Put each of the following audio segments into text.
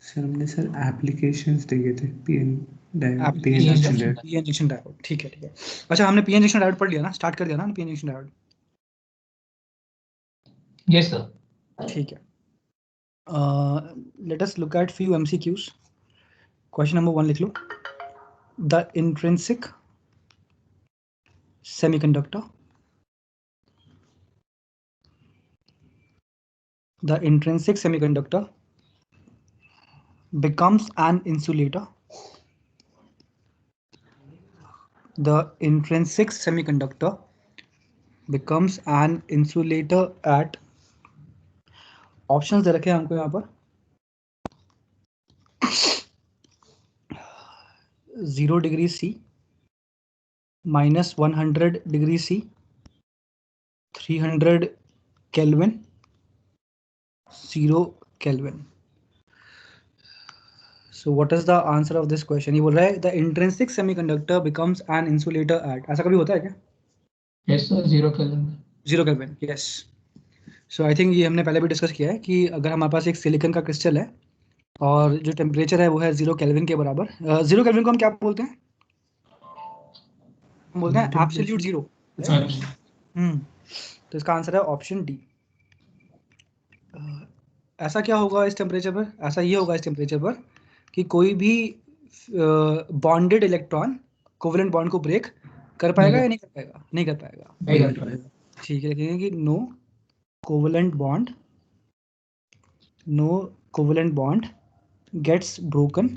Sir हमने sir applications देखे थे PN application diode. PN junction diode, ठीक है ठीक है। अच्छा हमने पीएन जंक्शन डायोड पढ़ लिया ना, स्टार्ट कर दिया ना PN junction diode? Yes sir. ठीक है। Let us look at few MCQs. Question number 1 लिख लो। The intrinsic semiconductor, the intrinsic semiconductor becomes an insulator. The intrinsic semiconductor becomes an insulator at, options दे रखे हैं हमको यहाँ पर, 0 degree C, -100 degree C, 300 Kelvin, 0 Kelvin. So what is the answer of this question? ये बोल रहा है the intrinsic semiconductor becomes an insulator at, ऐसा कभी होता है क्या? Yes sir, 0 kelvin. 0 Kelvin, yes. So I think ये हमने पहले भी डिस्कस किया है कि अगर हमारे पास एक सिलिकॉन का क्रिस्टल है और जो टेम्परेचर है वो है 0 केल्विन के बराबर, 0 केल्विन को हम क्या बोलते हैं? हम बोलते हैं एब्सोल्यूट जीरो। तो इसका आंसर है ऑप्शन डी। ऐसा क्या होगा इस टेम्परेचर पर? ऐसा ये होगा इस टेम्परेचर पर कि कोई भी बॉन्डेड इलेक्ट्रॉन कोवेलेंट बॉन्ड को ब्रेक कर पाएगा या नहीं कर पाएगा? नहीं कर पाएगा। ठीक है, लिखेंगे कि no covalent bond gets broken.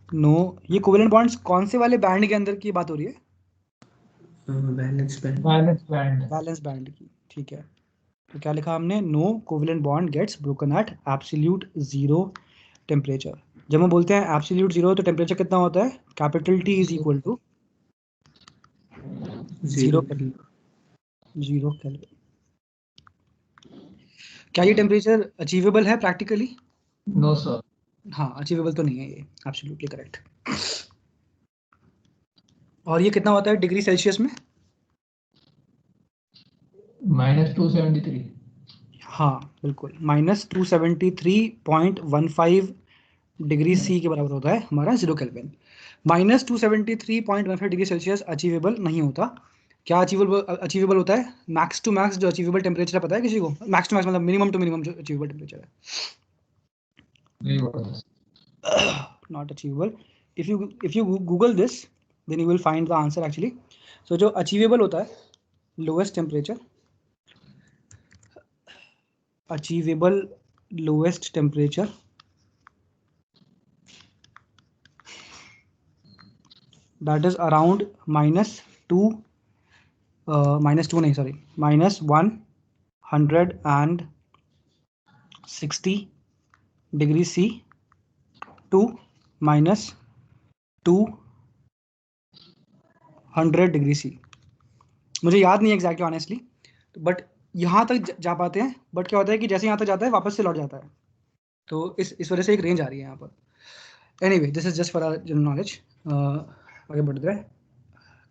No, ये कोवेलेंट बॉन्ड्स कौन से वाले बैंड के अंदर की बात हो रही है? बैलेंस बैंड की, ठीक है। तो क्या लिखा हमने? No covalent bond gets broken at absolute zero temperature. जब हम बोलते हैं एब्सोल्यूट जीरो तो टेम्परेचर कितना होता है? Capital T is equal to 0 kelvin. क्या ये टेम्परेचर अचीवेबल है प्रैक्टिकली? No sir. हाँ, अचीवेबल तो नहीं है ये, एब्सोल्युटली करेक्ट। और ये कितना होता है डिग्री सेल्सियस में? -273। हाँ बिल्कुल, -273.15 डिग्री C के बराबर होता है हमारा 0 केल्विन। -273.15 डिग्री सेल्सियस अचीवेबल नहीं होता। क्या अचीवेबल होता है? मैक्स टू मैक्स जो अचीवेबल टेम्परेचर है पता है किसी को? मैक्स टू मैक्स मतलब मिनिमम टू मिनिमम जो अचीवेबल टेम्परेचर है। Not achievable. If you Google this, then you will find the answer actually. So जो achievable होता है lowest temperature, achievable lowest temperature that is around -160 degree C to -200 degree C। मुझे याद नहीं exactly honestly, but यहाँ तक जा पाते हैं। बट क्या होता है कि जैसे यहाँ तक जाता है वापस से लौट जाता है, तो इस वजह से एक रेंज आ रही है यहाँ पर। Anyway, this is just for our general knowledge. आगे बढ़ते हैं।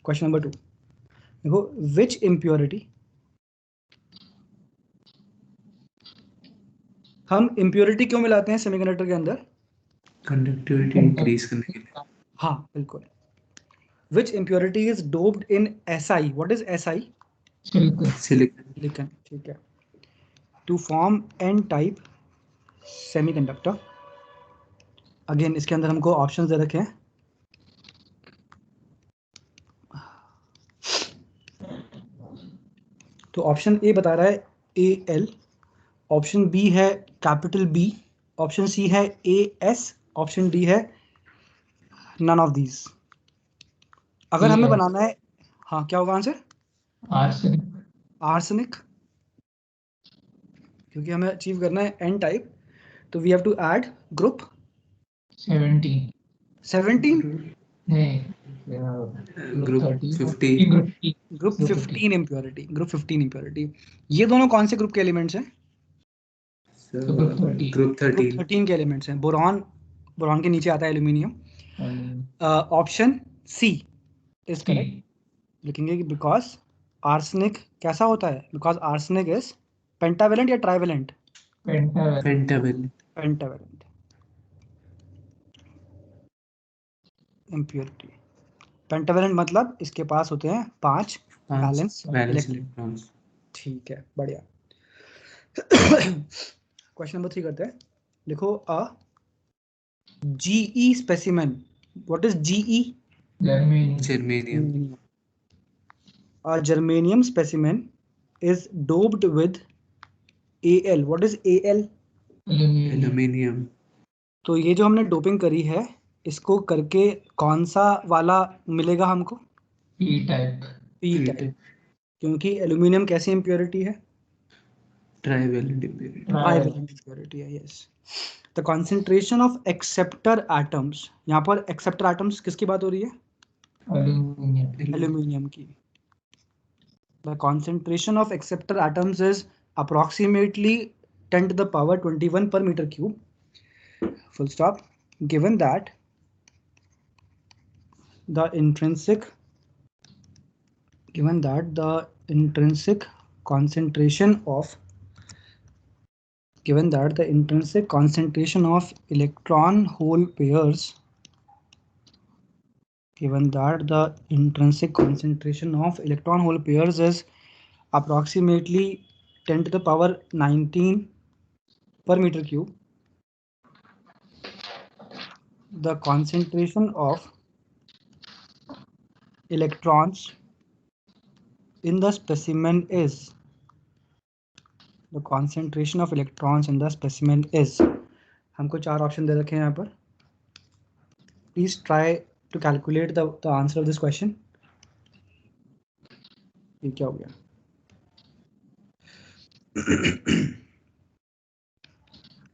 क्वेश्चन नंबर 2 देखो, विच इम्प्योरिटी, हम इम्प्योरिटी क्यों मिलाते हैं सेमीकंडक्टर के अंदर? कंडक्टिविटी इंक्रीज करने के लिए। हाँ बिल्कुल। Which impurity is doped in SI? What is SI? Silicon. ठीक है। To form N type semiconductor. Again इसके अंदर हमको ऑप्शंस दे रखे हैं। तो ऑप्शन ए बता रहा है AL, ऑप्शन बी है कैपिटल B, ऑप्शन सी है AS, ऑप्शन डी है नन ऑफ दीज। अगर हमें बनाना है, हाँ क्या होगा आंसर? आर्सेनिक। क्योंकि हमें अचीव करना है N टाइप, तो we have to add group 17 group 50 group 15 impurity, group 15 impurity. ये दोनों कौन से ग्रुप के एलिमेंट्स हैं? ग्रुप 13 के एलिमेंट्स हैं। बोरॉन के नीचे आता है aluminium. Option C is correct. लिखेंगे कि बिकॉज आर्सेनिक कैसा होता है? बिकॉज आर्सेनिक इज पेंटावेलेंट या trivalent? Pentavalent. Pentavalent. Impurity. Pentavalent मतलब इसके पास होते हैं 5 बैलेंस बैलेंस इलेक्ट्रॉन। इलेक्ट्रॉन्स। ठीक है, बढ़िया। क्वेश्चन नंबर 3 करते हैं। लिखो अ GE specimen. What is GE? Germanium. A germanium specimen is doped with Al. What is Al? Aluminium. तो ये जो हमने डोपिंग करी है, इसको करके कौन सा वाला मिलेगा हमको? P type. P टाइप, क्योंकि एल्यूमिनियम कैसी इम्प्योरिटी है? Trivalent impurity. ट्राइवेलेंट इम्प्योरिटी है, yes. The concentration of acceptor atoms, यहाँ पर एक्सेप्टर एटम्स किसकी बात हो रही है? Aluminium. एल्यूमिनियम की। The concentration of acceptor atoms is approximately 10 to the power 21 per meter cube. Full stop. Given that the intrinsic concentration of electron hole pairs is approximately 10 to the power 19 per meter cube. The concentration of electrons in the specimen is हमको 4 option दे रखे हैं यहाँ पर। Please try to calculate the answer of this question. ये क्या हो गया?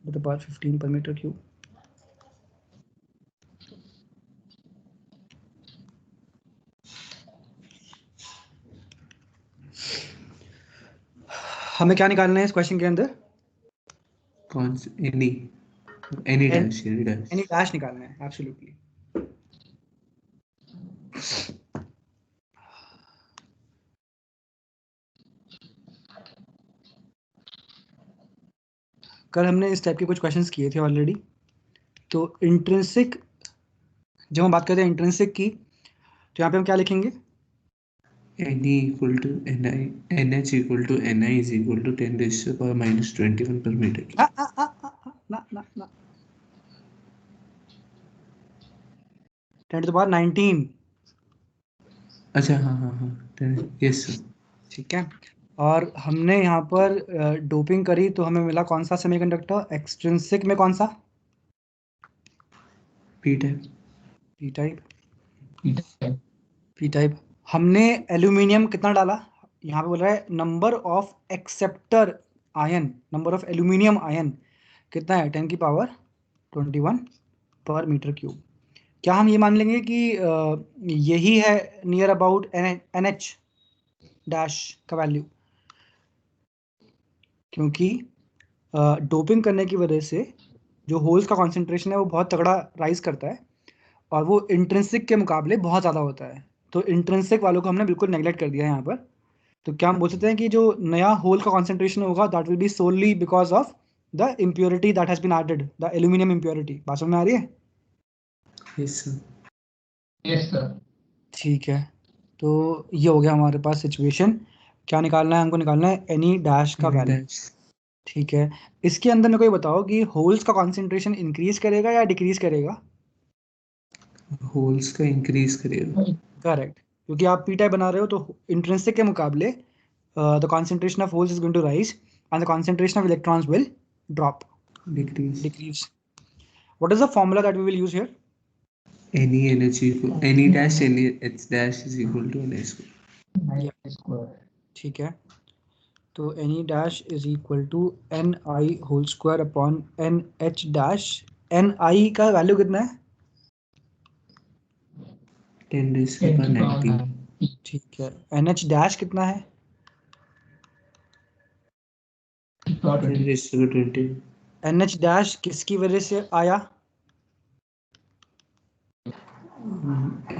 to the power 15 per meter cube. हमें क्या निकालना है इस क्वेश्चन के अंदर? कौन से? Any dash. एनी डैश निकालना है, एब्सोल्युटली। कल हमने इस टाइप के कुछ क्वेश्चंस किए थे ऑलरेडी। तो इंट्रिंसिक, जब हम बात करते हैं इंट्रिंसिक की, तो यहाँ पे हम क्या लिखेंगे? NE equal to NI, NH equal to NI is equal to 10 raised to the power minus 21 per meter cube. ना 10 to the power 19। अच्छा, हाँ, 10, यस सर। ठीक है। और हमने यहाँ पर डोपिंग करी तो हमें मिला कौन सा सेमीकंडक्टर? एक्सट्रिंसिक में कौन सा? P type। P type. P type. हमने एल्यूमिनियम कितना डाला? यहाँ पे बोल रहा है number of acceptor ion, number of aluminium ion कितना है? 10 की पावर 21 पर मीटर क्यूब। क्या हम ये मान लेंगे कि यही है नियर अबाउट NH डैश का वैल्यू? क्योंकि डोपिंग करने की वजह से जो होल्स का कॉन्सेंट्रेशन है वो बहुत तगड़ा राइज करता है और वो इंट्रिंसिक के मुकाबले बहुत ज़्यादा होता है। तो इंट्रिंसिक वालों को हमने बिल्कुल नेगलेक्ट कर दिया है यहाँ पर। तो क्या हम बोल सकते हैं कि जो नया होल का कॉन्सेंट्रेशन होगा that will be solely because of the impurity that has been added, the aluminium impurity. बात समझ में आ रही है? Yes sir. Yes, sir. ठीक है, तो ये हो गया हमारे पास सिचुएशन। क्या निकालना है हमको? निकालना है एनी डैश का वैल्यू। ठीक है, इसके अंदर मेरे को ये बताओ कि होल्स का कॉन्सेंट्रेशन इंक्रीज करेगा या डिक्रीज करेगा? होल्स का इंक्रीज करेगा। करेक्ट, क्योंकि आप पी टाइप बना रहे हो तो इंट्रिंसिक के मुकाबले the concentration of holes is going to rise and the concentration of electrons will drop, decrease. What is the formula that we will use here? Any energy any dash any h dash is equal to NI square। ठीक है, तो any dash is equal to NI whole square upon NH dash. NI का value कितना है? 10 raised to the power 19। ठीक है, NH dash कितना है? 10 raised to the 20। NH dash किसकी वजह से आया?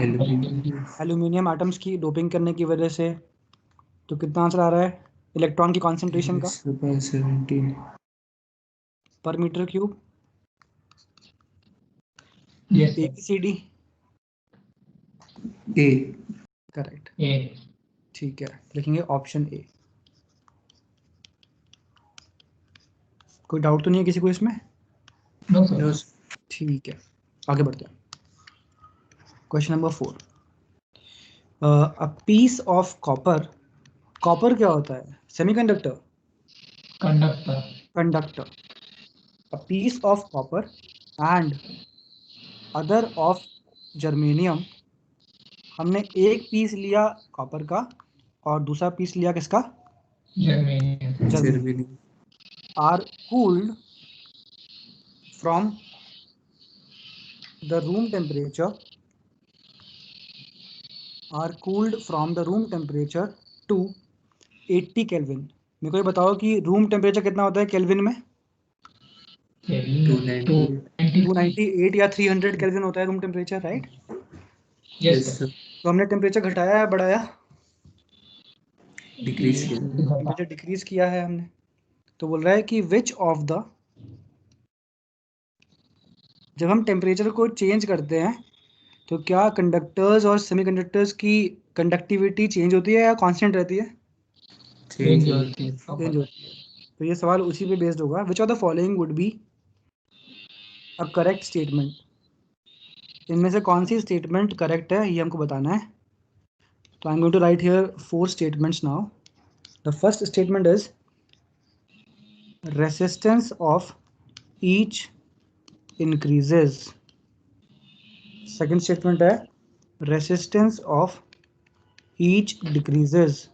एल्यूमिनियम एटम्स की डोपिंग करने की वजह से। तो कितना आंसर आ रहा है इलेक्ट्रॉन की कॉन्सेंट्रेशन का? 17 पर metre cube. Yes, sir. ABCD A. Correct, A. ठीक है, लिखेंगे ऑप्शन ए। कोई डाउट तो नहीं है किसी को इसमें? No no sir. ठीक है, आगे बढ़ते हैं। Question number 4, a piece of copper, copper क्या होता है? Semiconductor, conductor. Conductor. A piece of copper and other of germanium, हमने एक पीस लिया कॉपर का और दूसरा पीस लिया किसका? Germanium. Germany. Are cooled from the room temperature, are cooled from the room temperature to 80 kelvin. मेरे को ये बताओ कि रूम टेम्परेचर कितना होता है केल्विन में? 290। 298 या 300 केल्विन होता है room temperature, right? Yes yes sir. Sir. तो हमने टेम्परेचर घटाया है बढ़ाया? डिक्रीज किया। टेम्परेचर डिक्रीज किया है हमने। तो बोल रहा है कि विच ऑफ द, जब हम टेम्परेचर को चेंज करते हैं तो क्या कंडक्टर्स और सेमीकंडक्टर्स की कंडक्टिविटी चेंज होती है या कांस्टेंट रहती है? चेंज होती है। चेंज होती है। तो ये सवाल उसी पे बेस्ड होगा। Which of the following would be a correct statement, इनमें से कौन सी स्टेटमेंट करेक्ट है ये हमको बताना है। तो I am going to write here 4 statements now. The first statement is resistance of each increases. Second statement है resistance of each decreases.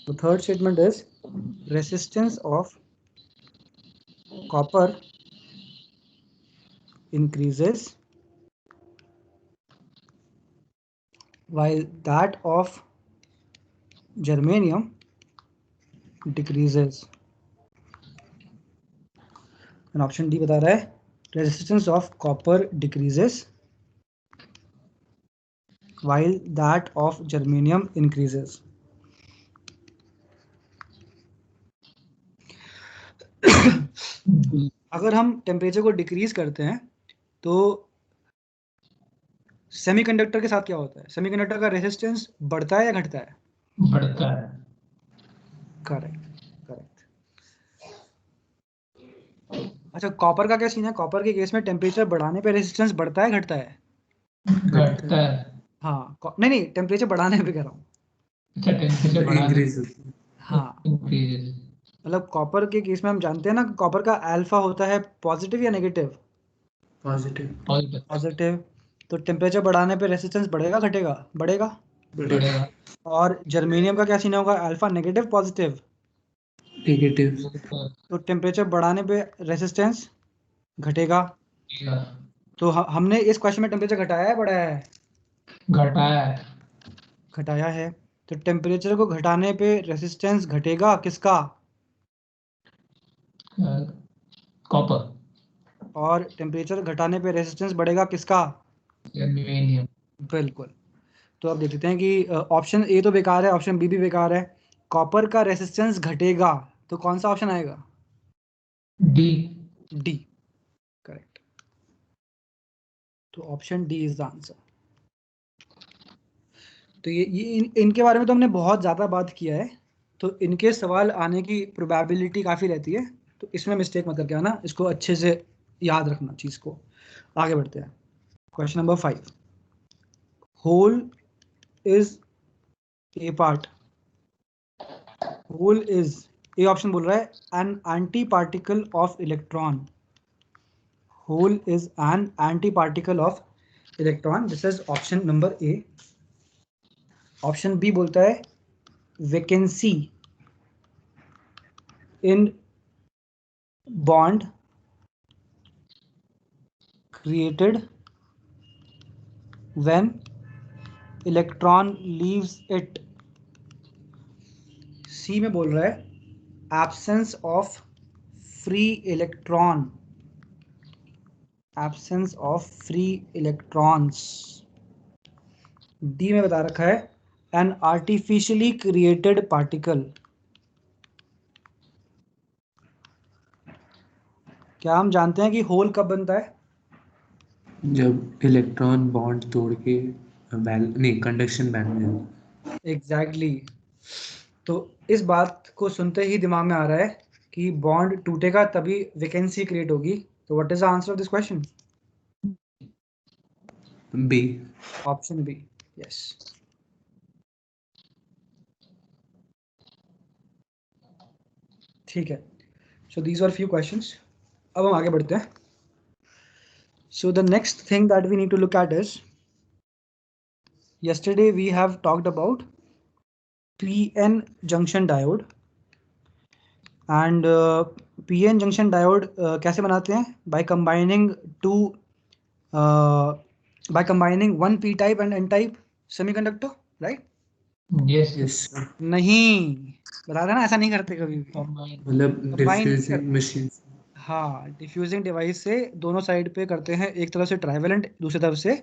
The third statement is resistance of copper increases while that of germanium decreases. And option D बता रहा है resistance of copper decreases while that of germanium increases. अगर हम temperature को decrease करते हैं तो semiconductor के साथ क्या होता है? सेमीकंडक्टर का रेजिस्टेंस बढ़ता है या घटता है? बढ़ता है। Correct, correct. अच्छा, कॉपर का क्या सीन है? कॉपर के केस में टेम्परेचर बढ़ाने पे रेजिस्टेंस बढ़ता है घटता है? घटता है। हाँ, नहीं नहीं, टेम्परेचर बढ़ाने पे कह रहा हूँ। अच्छा, टेम्परेचर बढ़ाने इंक्रीज होती है। हाँ, इंक्रीजेस। मतलब कॉपर के केस में हम जानते हैं ना, कॉपर का अल्फा होता है पॉजिटिव या नेगेटिव? पॉजिटिव। पॉजिटिव। पॉजिटिव। तो टेम्परेचर बढ़ाने पे रेजिस्टेंस बढ़ेगा घटेगा? बढ़ेगा। बढ़ेगा। और जर्मेनियम का क्या सीन होगा? Alpha negative positive? नेगेटिव। तो टेम्परेचर बढ़ाने पे रेजिस्टेंस घटेगा। तो हमने इस क्वेश्चन में टेम्परेचर घटाया है बढ़ाया है? घटाया है। घटाया है। तो टेम्परेचर को घटाने पे रेजिस्टेंस घटेगा किसका? कॉपर। और टेम्परेचर घटाने पे रेजिस्टेंस बढ़ेगा किसका? जर्मेनियम। बिल्कुल। तो अब देख लेते हैं कि ऑप्शन ए तो बेकार है, ऑप्शन बी भी बेकार है। कॉपर का रेजिस्टेंस घटेगा तो कौन सा ऑप्शन आएगा? डी। D, correct. तो option D is the answer. तो ये इनके बारे में तो हमने बहुत ज़्यादा बात किया है, तो इनके सवाल आने की प्रोबेबिलिटी काफ़ी रहती है। तो इसमें मिस्टेक मत करके आना, इसको अच्छे से याद रखना चीज़ को। आगे बढ़ते हैं। Question number 5, hole is a part, hole is, a option बोल रहा है an anti particle of electron, hole is an anti particle of electron, this is option number A. Option B बोलता है vacancy in bond created when electron leaves it। C में बोल रहा है absence of free electron, absence of free electrons। D में बता रखा है an artificially created particle। क्या हम जानते हैं कि होल कब बनता है? जब इलेक्ट्रॉन बॉन्ड तोड़ के कंडक्शन बैंड में एग्जैक्टली तो इस बात को सुनते ही दिमाग में आ रहा है कि बॉन्ड टूटेगा तभी वैकेंसी क्रिएट होगी। तो what is the answer of this question? B. Option B, yes. ठीक है, so these are few questions. अब हम आगे बढ़ते हैं। So the next thing that we need to look at is, yesterday we have talked about PN junction diode and PN junction diode कैसे बनाते हैं? by combining one p type and n type semiconductor, right? Yes. Yes नहीं, बता रहे ना, ऐसा नहीं करते कभी भी। Combine. मतलब Combine नहीं डिफ्यूजिंग करते। मशीन। हाँ, डिफ्यूजिंग डिवाइस से दोनों साइड पे करते हैं, एक तरफ से ट्राइवेलेंट, दूसरी तरफ से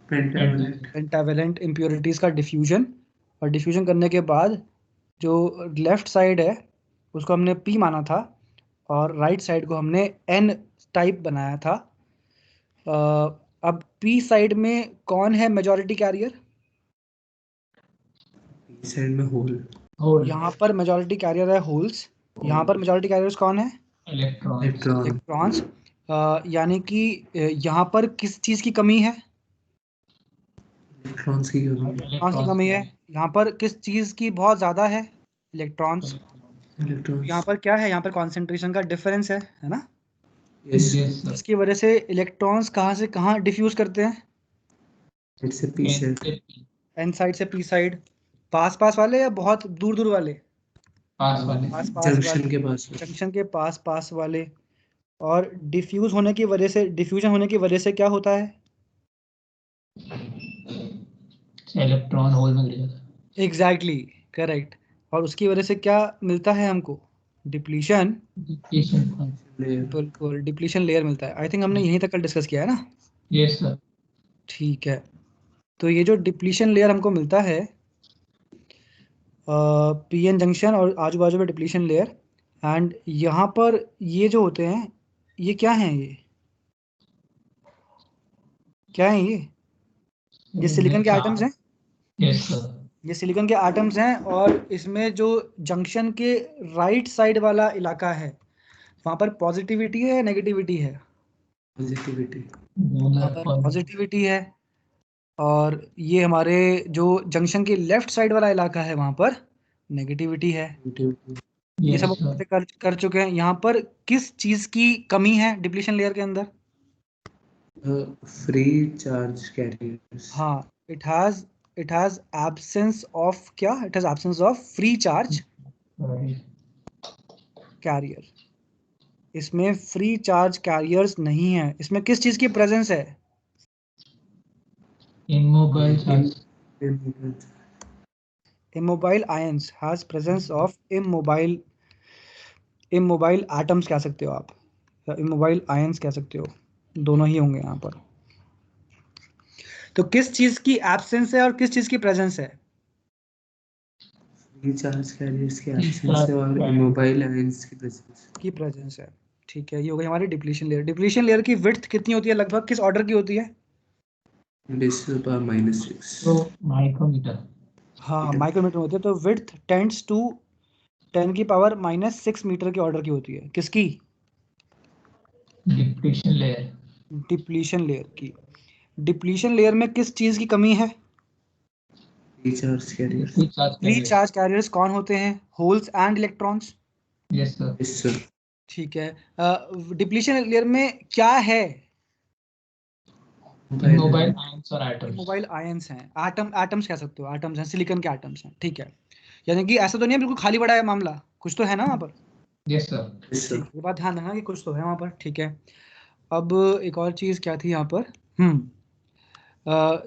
पेंटावलेंट। पेंटावेलेंट इम्प्योरिटीज का डिफ्यूजन। और डिफ्यूजन करने के बाद जो लेफ्ट साइड है उसको हमने P माना था और राइट साइड को हमने N टाइप बनाया था। अब P साइड में कौन है मेजॉरिटी कैरियर? साइड में होल। Hole. यहाँ पर मेजॉरिटी कैरियर है होल्स, यहाँ पर मेजॉरिटी कैरियर्स कौन है? Electrons. इलेक्ट्रॉन। इलेक्ट्रॉन्स। यानी कि यहाँ पर किस चीज़ की कमी है? इलेक्ट्रॉन्स की कमी। इलेक्ट्रॉन्स की कमी है। यहाँ पर किस चीज़ की बहुत ज़्यादा है? इलेक्ट्रॉन्स। इलेक्ट्रॉन्स। यहाँ पर क्या है? यहाँ पर कॉन्सेंट्रेशन का डिफरेंस है ना? यस। Yes, sir. जिसकी वजह से इलेक्ट्रॉन्स कहाँ से कहाँ डिफ्यूज करते हैं? It's a P side. N side से P साइड। पास पास वाले या बहुत दूर दूर वाले? पास वाले. पास पास जंक्शन वाले, के पास। जंक्शन के पास पास वाले। और डिफ्यूज होने की वजह से, डिफ्यूजन होने की वजह से क्या होता है? इलेक्ट्रॉन होल में गिर जाता है. Exactly correct. और उसकी वजह से क्या मिलता है हमको? डिप्लीशन। Depletion point. लेयर। बिल्कुल, डिप्लीशन लेयर मिलता है। आई थिंक हमने यहीं तक कल डिस्कस किया है ना? Yes, sir. ठीक है, तो ये जो डिप्लीशन लेयर हमको मिलता है, PN जंक्शन और आजू बाजू में डिप्लीशन लेयर, एंड यहाँ पर ये जो होते हैं, ये क्या हैं? ये क्या है? ये सिलिकॉन के एटम्स हैं। Yes, sir. ये सिलिकॉन के एटम्स हैं और इसमें जो जंक्शन के राइट साइड वाला इलाका है वहाँ पर पॉजिटिविटी है, नेगेटिविटी है? पॉजिटिविटी। वहाँ पर पॉजिटिविटी है। और ये हमारे जो जंक्शन के लेफ्ट साइड वाला इलाका है वहाँ पर नेगेटिविटी है। ये Yes, सब sir. बातें कर चुके हैं। यहाँ पर किस चीज़ की कमी है डिप्लीशन लेयर के अंदर? Free charge carriers. हाँ, इट हैज एब्सेंस ऑफ क्या? It has absence of free charge Right. Carrier. इसमें फ्री चार्ज कैरियर्स नहीं है। इसमें किस चीज़ की प्रेजेंस है? Immobile charge. Immobile ions has presence of immobile atoms कह सकते हो आप, या इमोबाइल आयंस कह सकते हो, दोनों ही होंगे यहाँ पर। तो किस चीज़ की एब्सेंस है और किस चीज़ की प्रेजेंस है? फ्री चार्ज कैरियर्स के एब्सेंस से और इमोबाइल आयंस की प्रेजेंस की प्रेजेंस है। ठीक है, ये हो गई हमारी डिप्लीशन लेयर। डिप्लीशन लेयर की विड्थ कितनी होती है लगभग? किस ऑर्डर की होती है? -6। So micrometer. हाँ, माइक्रोमीटर होती है। तो विड्थ टेंड्स टू 10⁻⁻6 मीटर के ऑर्डर की होती है। किसकी? Depletion layer. डिप्लीशन लेयर की। डिप्लीशन लेयर में किस चीज़ की कमी है? Free charge carriers. Free charge free carrier. Charge carriers कौन होते हैं? Holes and electrons. Yes, sir. Yes sir. ठीक है, डिप्लीशन लेयर में क्या है? Immobile ions or atoms. Mobile ions हैं, एटम्स कह सकते हो, एटम्स हैं, सिलिकॉन के एटम्स हैं। ठीक है, यानी कि ऐसा तो नहीं है बिल्कुल खाली पड़ा है मामला, कुछ तो है ना वहाँ पर। Yes, sir. यस ठीक, सर। ये बात ध्यान रखना कि कुछ तो है वहाँ पर। ठीक है, अब एक और चीज़ क्या थी यहाँ पर?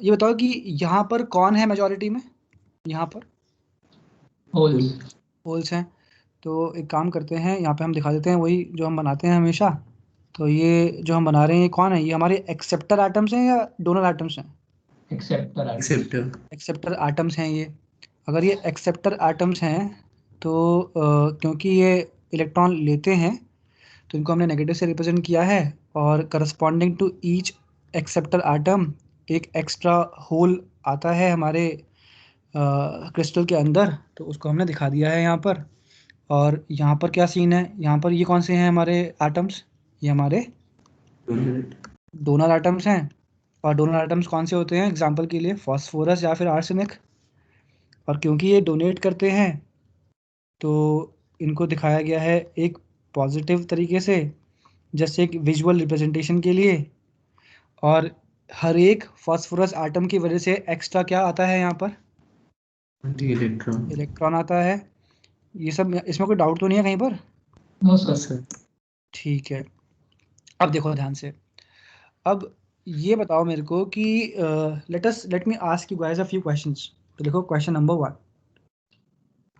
ये बताओ कि यहाँ पर कौन है मेजॉरिटी में? यहाँ पर Holes. होल्स हैं। तो एक काम करते हैं, यहाँ पे हम दिखा देते हैं वही जो हम बनाते हैं हमेशा। तो ये जो हम बना रहे हैं, ये कौन है? ये हमारे एक्सेप्टर एटम्स हैं या डोनर एटम्स हैं? Acceptor atoms. Acceptor. Acceptor atoms हैं ये। अगर ये एक्सेप्टर एटम्स हैं तो क्योंकि ये इलेक्ट्रॉन लेते हैं तो इनको हमने नेगेटिव से रिप्रेजेंट किया है, और corresponding to each acceptor atom, एक एक्स्ट्रा होल आता है हमारे क्रिस्टल के अंदर, तो उसको हमने दिखा दिया है यहाँ पर। और यहाँ पर क्या सीन है, यहाँ पर ये कौन से हैं हमारे एटम्स, ये हमारे डोनर एटम्स हैं। और डोनर एटम्स कौन से होते हैं, एग्जांपल के लिए फास्फोरस या फिर आर्सेनिक। और क्योंकि ये डोनेट करते हैं तो इनको दिखाया गया है एक पॉजिटिव तरीके से, जैसे एक विजुअल रिप्रेजेंटेशन के लिए। और हर एक फास्फोरस एटम की वजह से एक्स्ट्रा क्या आता है यहाँ पर, इलेक्ट्रॉन। इलेक्ट्रॉन आता है। ये सब, इसमें कोई डाउट तो नहीं है कहीं पर? No, sir. ठीक है, अब देखो ध्यान से। अब ये बताओ मेरे को कि let me ask you guys a few questions. तो देखो क्वेश्चन नंबर 1,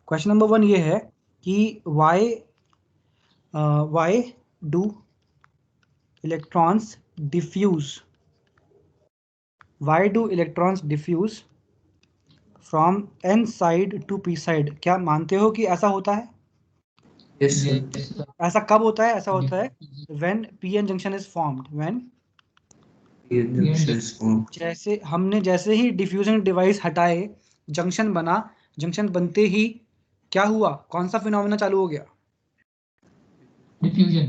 क्वेश्चन नंबर 1 ये है कि why do electrons diffuse, why do electrons diffuse from n side to p side? क्या मानते हो कि ऐसा होता है? Yes, sir. Yes, sir. ऐसा कब होता है? ऐसा होता है when pn junction is formed, when PN junction is formed. जैसे ही डिफ्यूजन डिवाइस हटाए, जंक्शन बना, जंक्शन बनते ही क्या हुआ, कौन सा फिनोमेना चालू हो गया? Diffusion.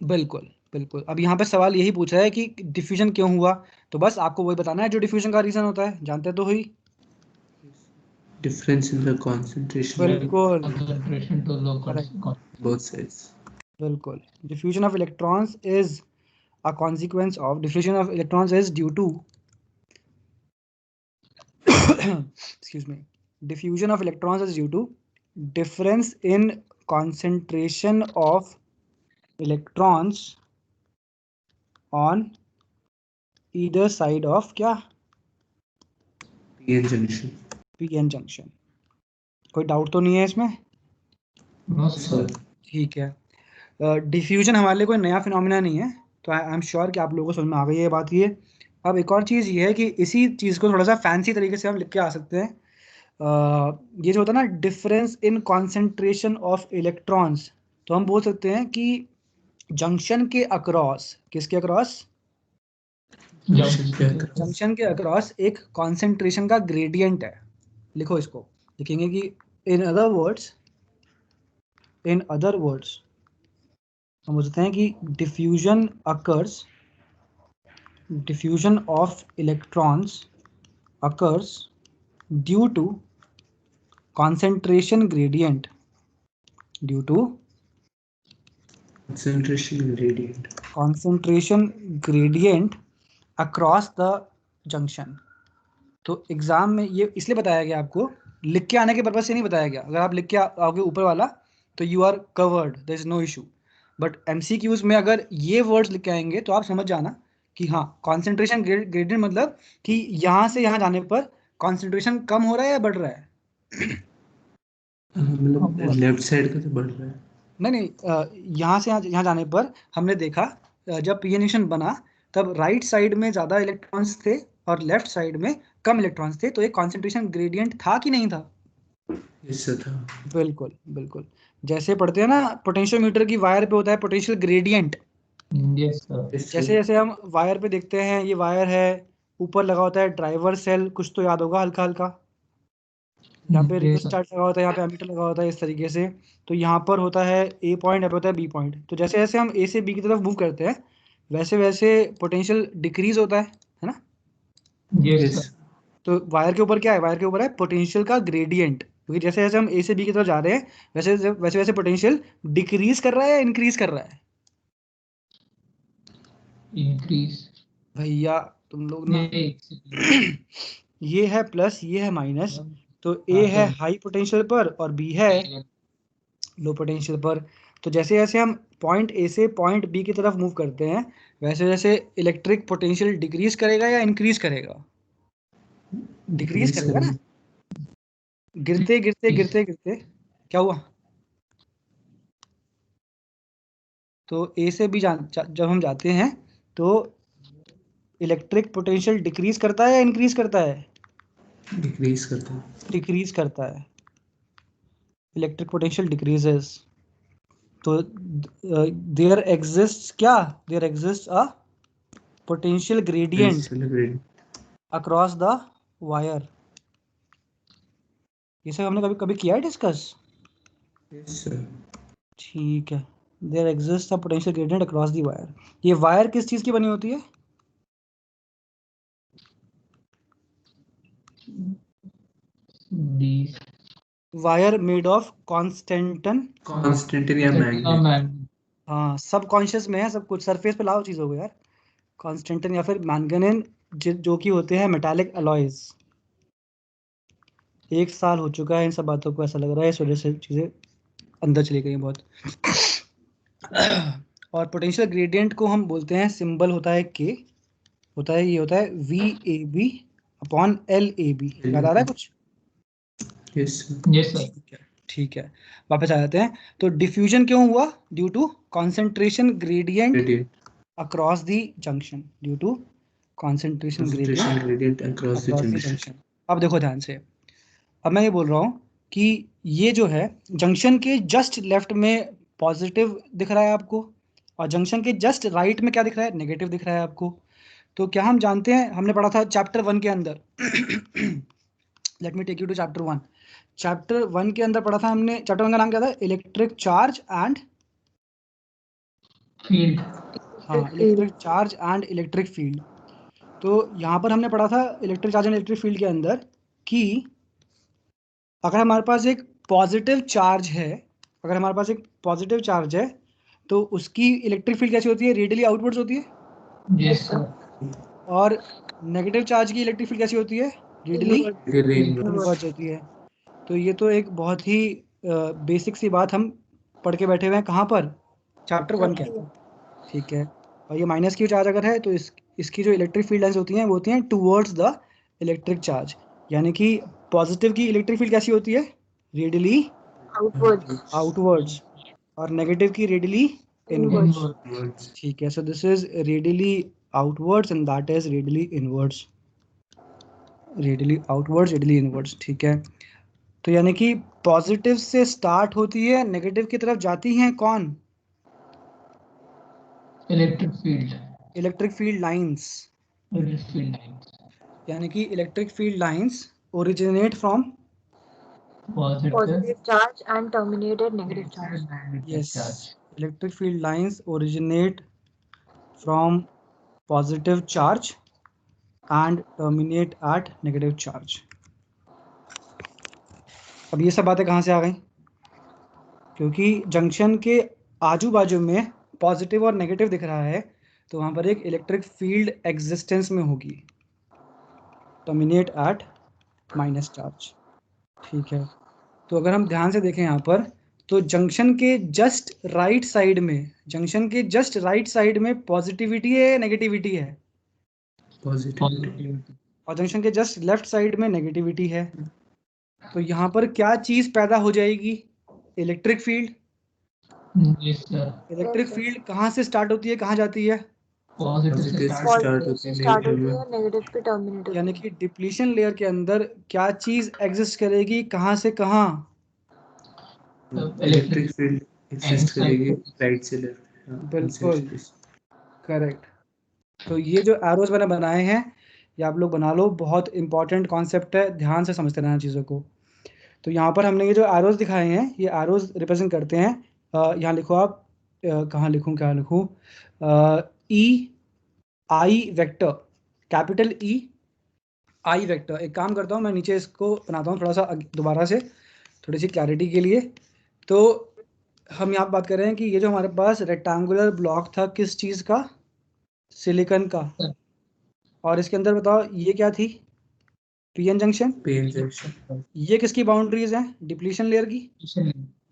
बिल्कुल बिल्कुल। अब यहाँ पे सवाल यही पूछा है कि डिफ्यूजन क्यों हुआ, तो बस आपको वही बताना है जो डिफ्यूजन का रीजन होता है, जानते तो ही। Difference in the concentration बिल्कुल Concentration to low Correct. both sides. बिल्कुल। Diffusion of electrons is a consequence of diffusion of electrons is due to excuse me, diffusion of electrons is due to difference in concentration of electrons on either side of क्या, PN junction. pn junction। कोई doubt तो नहीं है इसमें? No, Sir. sir. ठीक है। Diffusion हमारे लिए कोई नया फिनोमिना नहीं है, तो आई एम श्योर कि आप लोगों को समझ में आ गई है बात ये। अब एक और चीज़ ये है कि इसी चीज़ को थोड़ा सा फैंसी तरीके से हम लिख के आ सकते हैं। ये जो होता है ना difference in concentration of electrons, तो हम बोल सकते हैं कि जंक्शन के अक्रॉस, किसके अक्रॉस, जंक्शन के अक्रॉस एक कॉन्सेंट्रेशन का ग्रेडियंट है। लिखो इसको, लिखेंगे कि इन अदर वर्ड्स हम बोलते हैं कि diffusion of electrons occurs due to concentration gradient, due to concentration gradient across the junction। तो एग्जाम में ये इसलिए बताया गया आपको, लिख के आने के पर्पज से नहीं बताया गया। अगर आप लिख के आओगे ऊपर वाला तो you are covered, there is no issue. But MCQs में अगर ये वर्ड्स लिख के आएंगे तो आप समझ जाना कि हाँ कॉन्सेंट्रेशन ग्रेडियंट मतलब कि यहाँ से यहाँ जाने पर कॉन्सेंट्रेशन कम हो रहा है या बढ़ रहा है? मतलब लेफ्ट साइड का तो बढ़ रहा है। नहीं, यहाँ से यहाँ जाने पर हमने देखा जब पीएन जंक्शन बना तब राइट साइड में ज़्यादा इलेक्ट्रॉन्स थे और लेफ्ट साइड में कम इलेक्ट्रॉन्स थे, तो एक कॉन्सेंट्रेशन ग्रेडियंट था कि नहीं था? इससे था। बिल्कुल बिल्कुल। जैसे पढ़ते हैं ना पोटेंशियोमीटर की वायर पे होता है पोटेंशियल ग्रेडियंट। Yes, sir. जैसे जैसे हम वायर पे देखते हैं, ये वायर है, ऊपर लगा होता है ड्राइवर सेल, कुछ तो याद होगा हल्का हल्का, यहाँ पे Yes, sir. रियोस्टेट लगा होता है, यहाँ पे एमीटर लगा होता है, इस तरीके से। तो यहाँ पर होता है ए पॉइंट, यहाँ पे होता है बी पॉइंट। तो जैसे जैसे हम ए से बी की तरफ मूव करते हैं वैसे वैसे पोटेंशियल डिक्रीज होता है ना? Yes, sir. तो वायर के ऊपर क्या है, वायर के ऊपर है पोटेंशियल का ग्रेडियंट, क्योंकि जैसे जैसे हम ए से बी की तरफ जा रहे हैं वैसे वैसे वैसे पोटेंशियल डिक्रीज कर रहा है या इंक्रीज कर रहा है? Increase. भैया तुम लोग ना Yes. ये है प्लस, ये है माइनस, तो ए है हाई पोटेंशियल पर और बी है लो पोटेंशियल पर। तो जैसे जैसे हम पॉइंट ए से पॉइंट बी की तरफ मूव करते हैं वैसे वैसे इलेक्ट्रिक पोटेंशियल डिक्रीज करेगा या इंक्रीज करेगा? डिक्रीज करेगा ना। गिरते गिरते गिरते गिरते क्या हुआ, तो ए से बी जब हम जाते हैं तो इलेक्ट्रिक पोटेंशियल डिक्रीज करता है या इंक्रीज करता है? डिक्रीज करता है। डिक्रीज करता है, इलेक्ट्रिक पोटेंशियल डिक्रीजेस। तो देयर एग्जिस्ट क्या, there exist a potential gradient across the wire. ये सब हमने कभी कभी किया है डिस्कस? Yes sir. ठीक है। There exist a potential gradient across the wire. ये वायर किस चीज की बनी होती है? These wire made of constantan. Constantan या मैग्नेट। हाँ, सबकॉन्शियस में है सब कुछ, सरफेस पे लाओ चीज़ों को यार। कांस्टेंटन या फिर मैंगनीन जो कि होते हैं मेटालिक अलॉयज। 1 साल हो चुका है इन सब बातों को, ऐसा लग रहा है इस वजह से चीज़ें अंदर चली गई हैं बहुत। और पोटेंशियल ग्रेडियंट को हम बोलते हैं, सिंबल होता है के, होता है ये होता है VAB अपॉन LAB। याद आ रहा है कुछ? Yes sir. yes sir ठीक है, वापस आ जाते हैं। तो डिफ्यूजन क्यों हुआ? Due to concentration gradient gradient across the junction, due to concentration concentration gradient gradient across the across the junction। junction। अब देखो ध्यान से, अब मैं ये बोल रहा हूँ कि ये जो है जंक्शन के जस्ट लेफ्ट में पॉजिटिव दिख रहा है आपको, और जंक्शन के जस्ट राइट में क्या दिख रहा है? नेगेटिव दिख रहा है आपको। तो क्या हम जानते हैं, हमने पढ़ा था चैप्टर 1 के अंदर। Let me take you to chapter 1। Chapter 1 के अंदर पढ़ा था हमने, चैप्टर 1 का नाम क्या था? इलेक्ट्रिक चार्ज एंड field हाँ, electric charge and electric field. तो यहाँ पर हमने पढ़ा था electric charge and electric field के अंदर कि अगर हमारे पास एक पॉजिटिव चार्ज है, अगर हमारे पास एक पॉजिटिव चार्ज है तो उसकी इलेक्ट्रिक फील्ड कैसी होती है? रेडियली आउटवर्ड्स होती है। yes sir और नेगेटिव चार्ज की इलेक्ट्रिक फील्ड कैसी होती है? रेडियली इनवर्ड्स होती है। तो ये तो एक बहुत ही बेसिक सी बात हम पढ़ के बैठे हुए हैं, कहाँ पर? चैप्टर 1 के अंदर। ठीक है। और ये माइनस की चार्ज अगर है तो इसकी जो इलेक्ट्रिक फील्ड लाइंस होती हैं वो होती हैं टुवर्ड्स द इलेक्ट्रिक चार्ज। यानी कि पॉजिटिव की इलेक्ट्रिक फील्ड कैसी होती है? Radially outwards. और नेगेटिव की रेडियली इनवर्ड्स। inward ठीक है, सो this is radially outwards and that is radially inwards. Radially outwards, radially inwards. ठीक है। तो यानी कि पॉजिटिव से स्टार्ट होती है, नेगेटिव की तरफ जाती हैं कौन? electric field electric field lines. lines यानी कि electric field lines originate from positive charge and terminated negative charge. yes, electric field lines originate from positive charge and terminate at negative charge। अब ये सब बातें कहाँ से आ गई? क्योंकि जंक्शन के आजू बाजू में पॉजिटिव और नेगेटिव दिख रहा है तो वहाँ पर एक इलेक्ट्रिक फील्ड एग्जिस्टेंस में होगी, टर्मिनेट एट माइनस चार्ज। ठीक है। तो अगर हम ध्यान से देखें यहाँ पर, तो जंक्शन के जस्ट राइट साइड में, जंक्शन के जस्ट राइट साइड में पॉजिटिविटी है, नेगेटिविटी है? पॉजिटिव। और जंक्शन के जस्ट लेफ्ट साइड में नेगेटिविटी है। तो यहाँ पर क्या चीज पैदा हो जाएगी? Electric field. yes sir electric field कहाँ से स्टार्ट होती है, कहाँ जाती है? positive से पॉजिटिव start से स्टार्ट होती है, स्टार्ट नेगेटिव होती में। है, नेगेटिव पे टर्मिनेट होती यानी है। कि डिप्लीशन लेयर के अंदर क्या चीज एग्जिस्ट करेगी, कहाँ से कहाँ? इलेक्ट्रिक फील्ड एग्जिस्ट करेगी राइट से लेफ्ट। बिल्कुल करेक्ट। तो ये जो एरोज मैंने बनाए हैं ये आप लोग बना लो, बहुत इंपॉर्टेंट कॉन्सेप्ट है, ध्यान से समझते रहना चीज़ों को। तो यहाँ पर हमने ये जो एरोज दिखाए हैं ये एरोज रिप्रेजेंट करते हैं, यहाँ लिखो आप, कहाँ लिखूँ, क्या लिखूँ? आई वेक्टर, कैपिटल आई वेक्टर। एक काम करता हूँ मैं नीचे इसको बनाता हूँ थोड़ा सा दोबारा से, थोड़ी सी क्लैरिटी के लिए। तो हम यहाँ बात कर रहे हैं कि ये जो हमारे पास रेक्टेंगुलर ब्लॉक था किस चीज़ का? सिलिकॉन का। और इसके अंदर बताओ ये क्या थी? PN junction. PN junction. ये किसकी बाउंड्रीज हैं? डिप्लीशन लेयर की।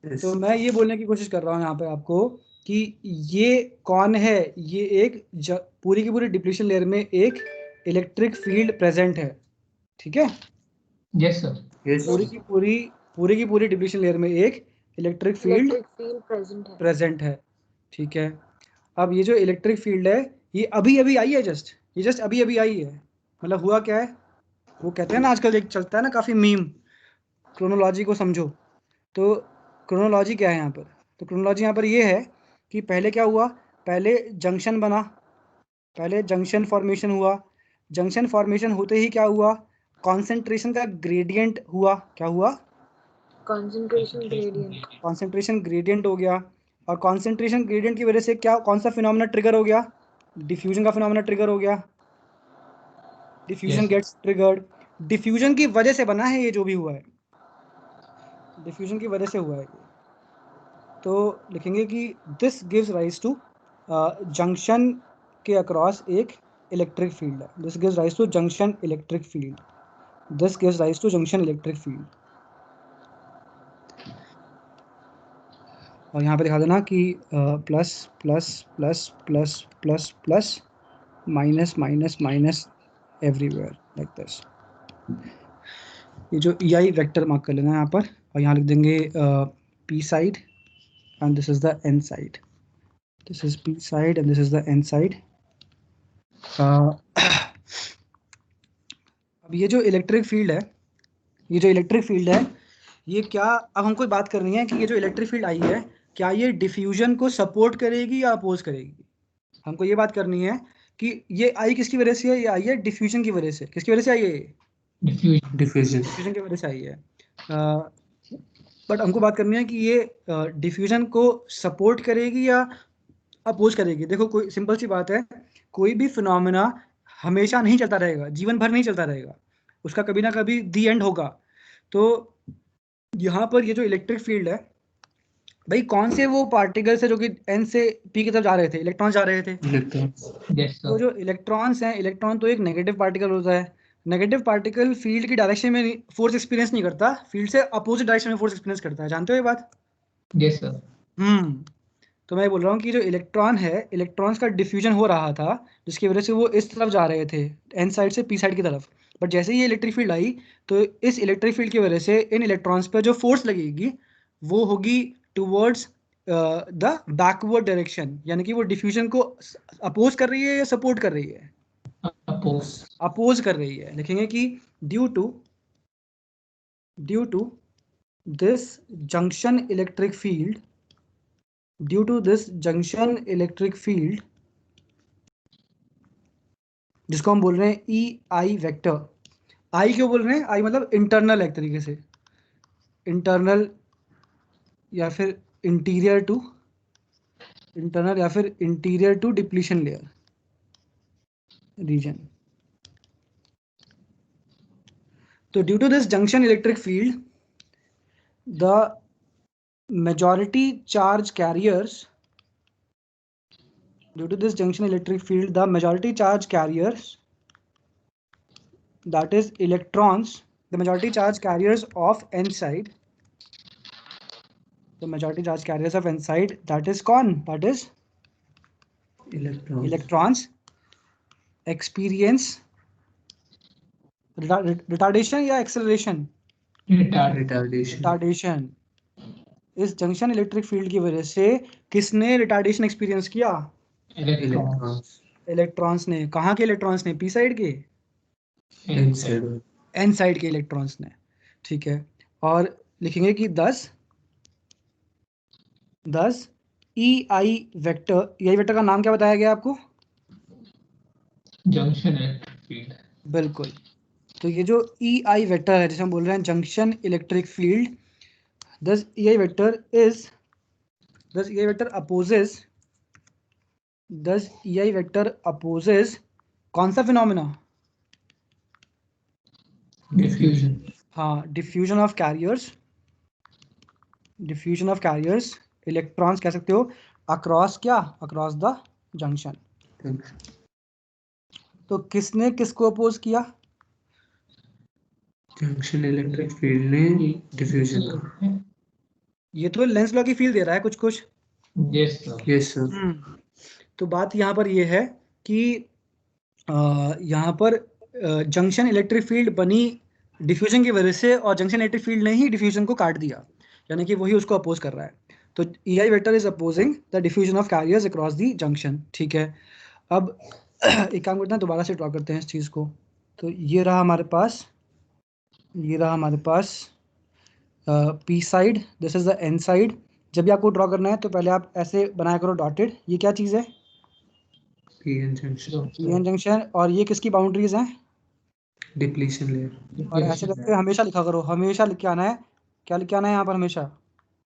तो मैं ये बोलने की कोशिश कर रहा हूँ यहाँ पे आपको कि ये कौन है? ये एक पूरी की पूरी डिप्लीशन लेयर में एक इलेक्ट्रिक फील्ड प्रेजेंट है। ठीक है। yes sir पूरी की पूरी डिप्लीशन लेयर में एक इलेक्ट्रिक फील्ड प्रेजेंट है। ठीक है। अब ये जो इलेक्ट्रिक फील्ड है ये अभी अभी आई है, ये जस्ट अभी अभी आई है। मतलब हुआ क्या है, वो कहते हैं ना आजकल एक चलता है ना काफ़ी मीम, क्रोनोलॉजी को समझो। तो क्रोनोलॉजी क्या है यहाँ पर? तो क्रोनोलॉजी यहाँ पर ये है कि पहले क्या हुआ, पहले जंक्शन बना, पहले जंक्शन फॉर्मेशन हुआ, जंक्शन फॉर्मेशन होते ही क्या हुआ, कॉन्सेंट्रेशन का ग्रेडियंट हुआ, क्या हुआ, Concentration gradient. कॉन्सेंट्रेशन ग्रेडियंट हो गया, और कॉन्सेंट्रेशन ग्रेडियंट की वजह से क्या, कौन सा फिनोमेना ट्रिगर हो गया, डिफ्यूजन का फिनोमेना ट्रिगर हो गया, diffusion Yes. Gets triggered, diffusion की वजह से बना है ये जो भी हुआ है, डिफ्यूजन की वजह से हुआ है ये। तो लिखेंगे कि this gives rise to junction के अक्रॉस एक इलेक्ट्रिक फील्ड है, this gives rise to junction electric field, this gives rise to junction electric field. और यहाँ पे दिखा देना कि plus plus plus plus plus plus minus minus minus everywhere like this. ये जो EI वेक्टर मार्क कर लेना यहाँ पर, और यहाँ लिख देंगे P side and this is the N side, this is P side and this is the N side. अब ये जो इलेक्ट्रिक फील्ड है, ये जो इलेक्ट्रिक फील्ड है, ये क्या, अब हमको बात करनी है कि ये जो इलेक्ट्रिक फील्ड आई है, क्या ये डिफ्यूजन को सपोर्ट करेगी या अपोज करेगी। हमको ये बात करनी है कि ये आई किसकी वजह से है, ये आई है डिफ्यूजन की वजह से। किसकी वजह से आई है ये, Diffusion. डिफ्यूजन की वजह से आई है। बट हमको बात करनी है कि ये डिफ्यूजन को सपोर्ट करेगी या अपोज करेगी। देखो कोई सिंपल सी बात है, कोई भी फिनोमेना हमेशा नहीं चलता रहेगा, जीवन भर नहीं चलता रहेगा, उसका कभी ना कभी दी एंड होगा। तो यहाँ पर ये जो इलेक्ट्रिक फील्ड है, भाई कौन से वो पार्टिकल्स है जो कि N से P की तरफ जा रहे थे, इलेक्ट्रॉन जा रहे थे। Yes, तो sir. जो इलेक्ट्रॉन्स हैं, इलेक्ट्रॉन तो एक नेगेटिव पार्टिकल होता है, नेगेटिव पार्टिकल फील्ड की डायरेक्शन में फोर्स एक्सपीरियंस नहीं करता, फील्ड से अपोजिट डायरेक्शन में फोर्स एक्सपीरियंस करता है, जानते हो ये बात। Yes, sir. तो मैं बोल रहा हूँ कि जो इलेक्ट्रॉन है, इलेक्ट्रॉन्स का डिफ्यूजन हो रहा था, जिसकी वजह से वो इस तरफ जा रहे थे, N साइड से P साइड की तरफ। बट जैसे ही ये इलेक्ट्रिक फील्ड आई, तो इस इलेक्ट्रिक फील्ड की वजह से इन इलेक्ट्रॉन्स पर जो फोर्स लगेगी वो होगी टुवर्ड्स द बैकवर्ड डायरेक्शन, यानी कि वो डिफ्यूजन को अपोज कर रही है या सपोर्ट कर रही है, Oppose. अपोज कर रही है। लिखेंगे कि due to this junction electric field, due to this junction electric field, जिसको हम बोल रहे हैं EI वेक्टर। आई क्यों बोल रहे हैं, आई मतलब इंटरनल, एक तरीके से इंटरनल या फिर इंटीरियर टू, इंटरनल या फिर interior to depletion layer region. तो due to this junction electric field, the majority charge carriers, due to this junction electric field, the majority charge carriers, that is electrons, the majority charge carriers of N side, the majority charge carriers of N side, that is that is electrons experience retardation या acceleration, retardation। इस junction electric field की वजह से किसने retardation experience किया, electrons ने। कहाँ के इलेक्ट्रॉन्स ने, P साइड के, N साइड के इलेक्ट्रॉन्स ने, ठीक है। और लिखेंगे कि 10 EI वेक्टर, EI वेक्टर का नाम क्या बताया गया आपको, Junction electric field. बिल्कुल। तो ये जो EI वेक्टर है, जिसे हम बोल रहे हैं junction electric field, thus EI vector opposes कौन सा फिनोमेना, Diffusion. हाँ, डिफ्यूजन ऑफ कैरियर्स, इलेक्ट्रॉन्स कह सकते हो, अक्रॉस क्या, अक्रॉस द जंक्शन। तो किसने किसको अपोज किया, जंक्शन इलेक्ट्रिक फील्ड ने डिफ्यूजन का। ये तो लेंस लॉ की फील्ड दे रहा है कुछ। Yes, sir. Yes sir. तो बात यहाँ पर ये है कि यहाँ पर जंक्शन इलेक्ट्रिक फील्ड बनी डिफ्यूजन की वजह से, और जंक्शन इलेक्ट्रिक फील्ड ने ही डिफ्यूजन को काट दिया, यानी कि वही उसको अपोज कर रहा है। तो EI vector is opposing the diffusion of carriers across the junction, ठीक है। अब एक काम करते हैं, दोबारा से ड्रॉ करते हैं इस चीज़ को। तो ये रहा हमारे पास P side, this is the N side. जब भी आपको ड्रॉ करना है तो पहले आप ऐसे बनाया करो डॉटेड। ये क्या चीज़ है, पीएन जंक्शन, पीएन जंक्शन, और ये किसकी बाउंड्रीज हैं? डिप्लीशन लेयर, और ऐसे करके हमेशा लिखा करो, हमेशा लिख के आना है। क्या लिख के आना है यहाँ पर? हमेशा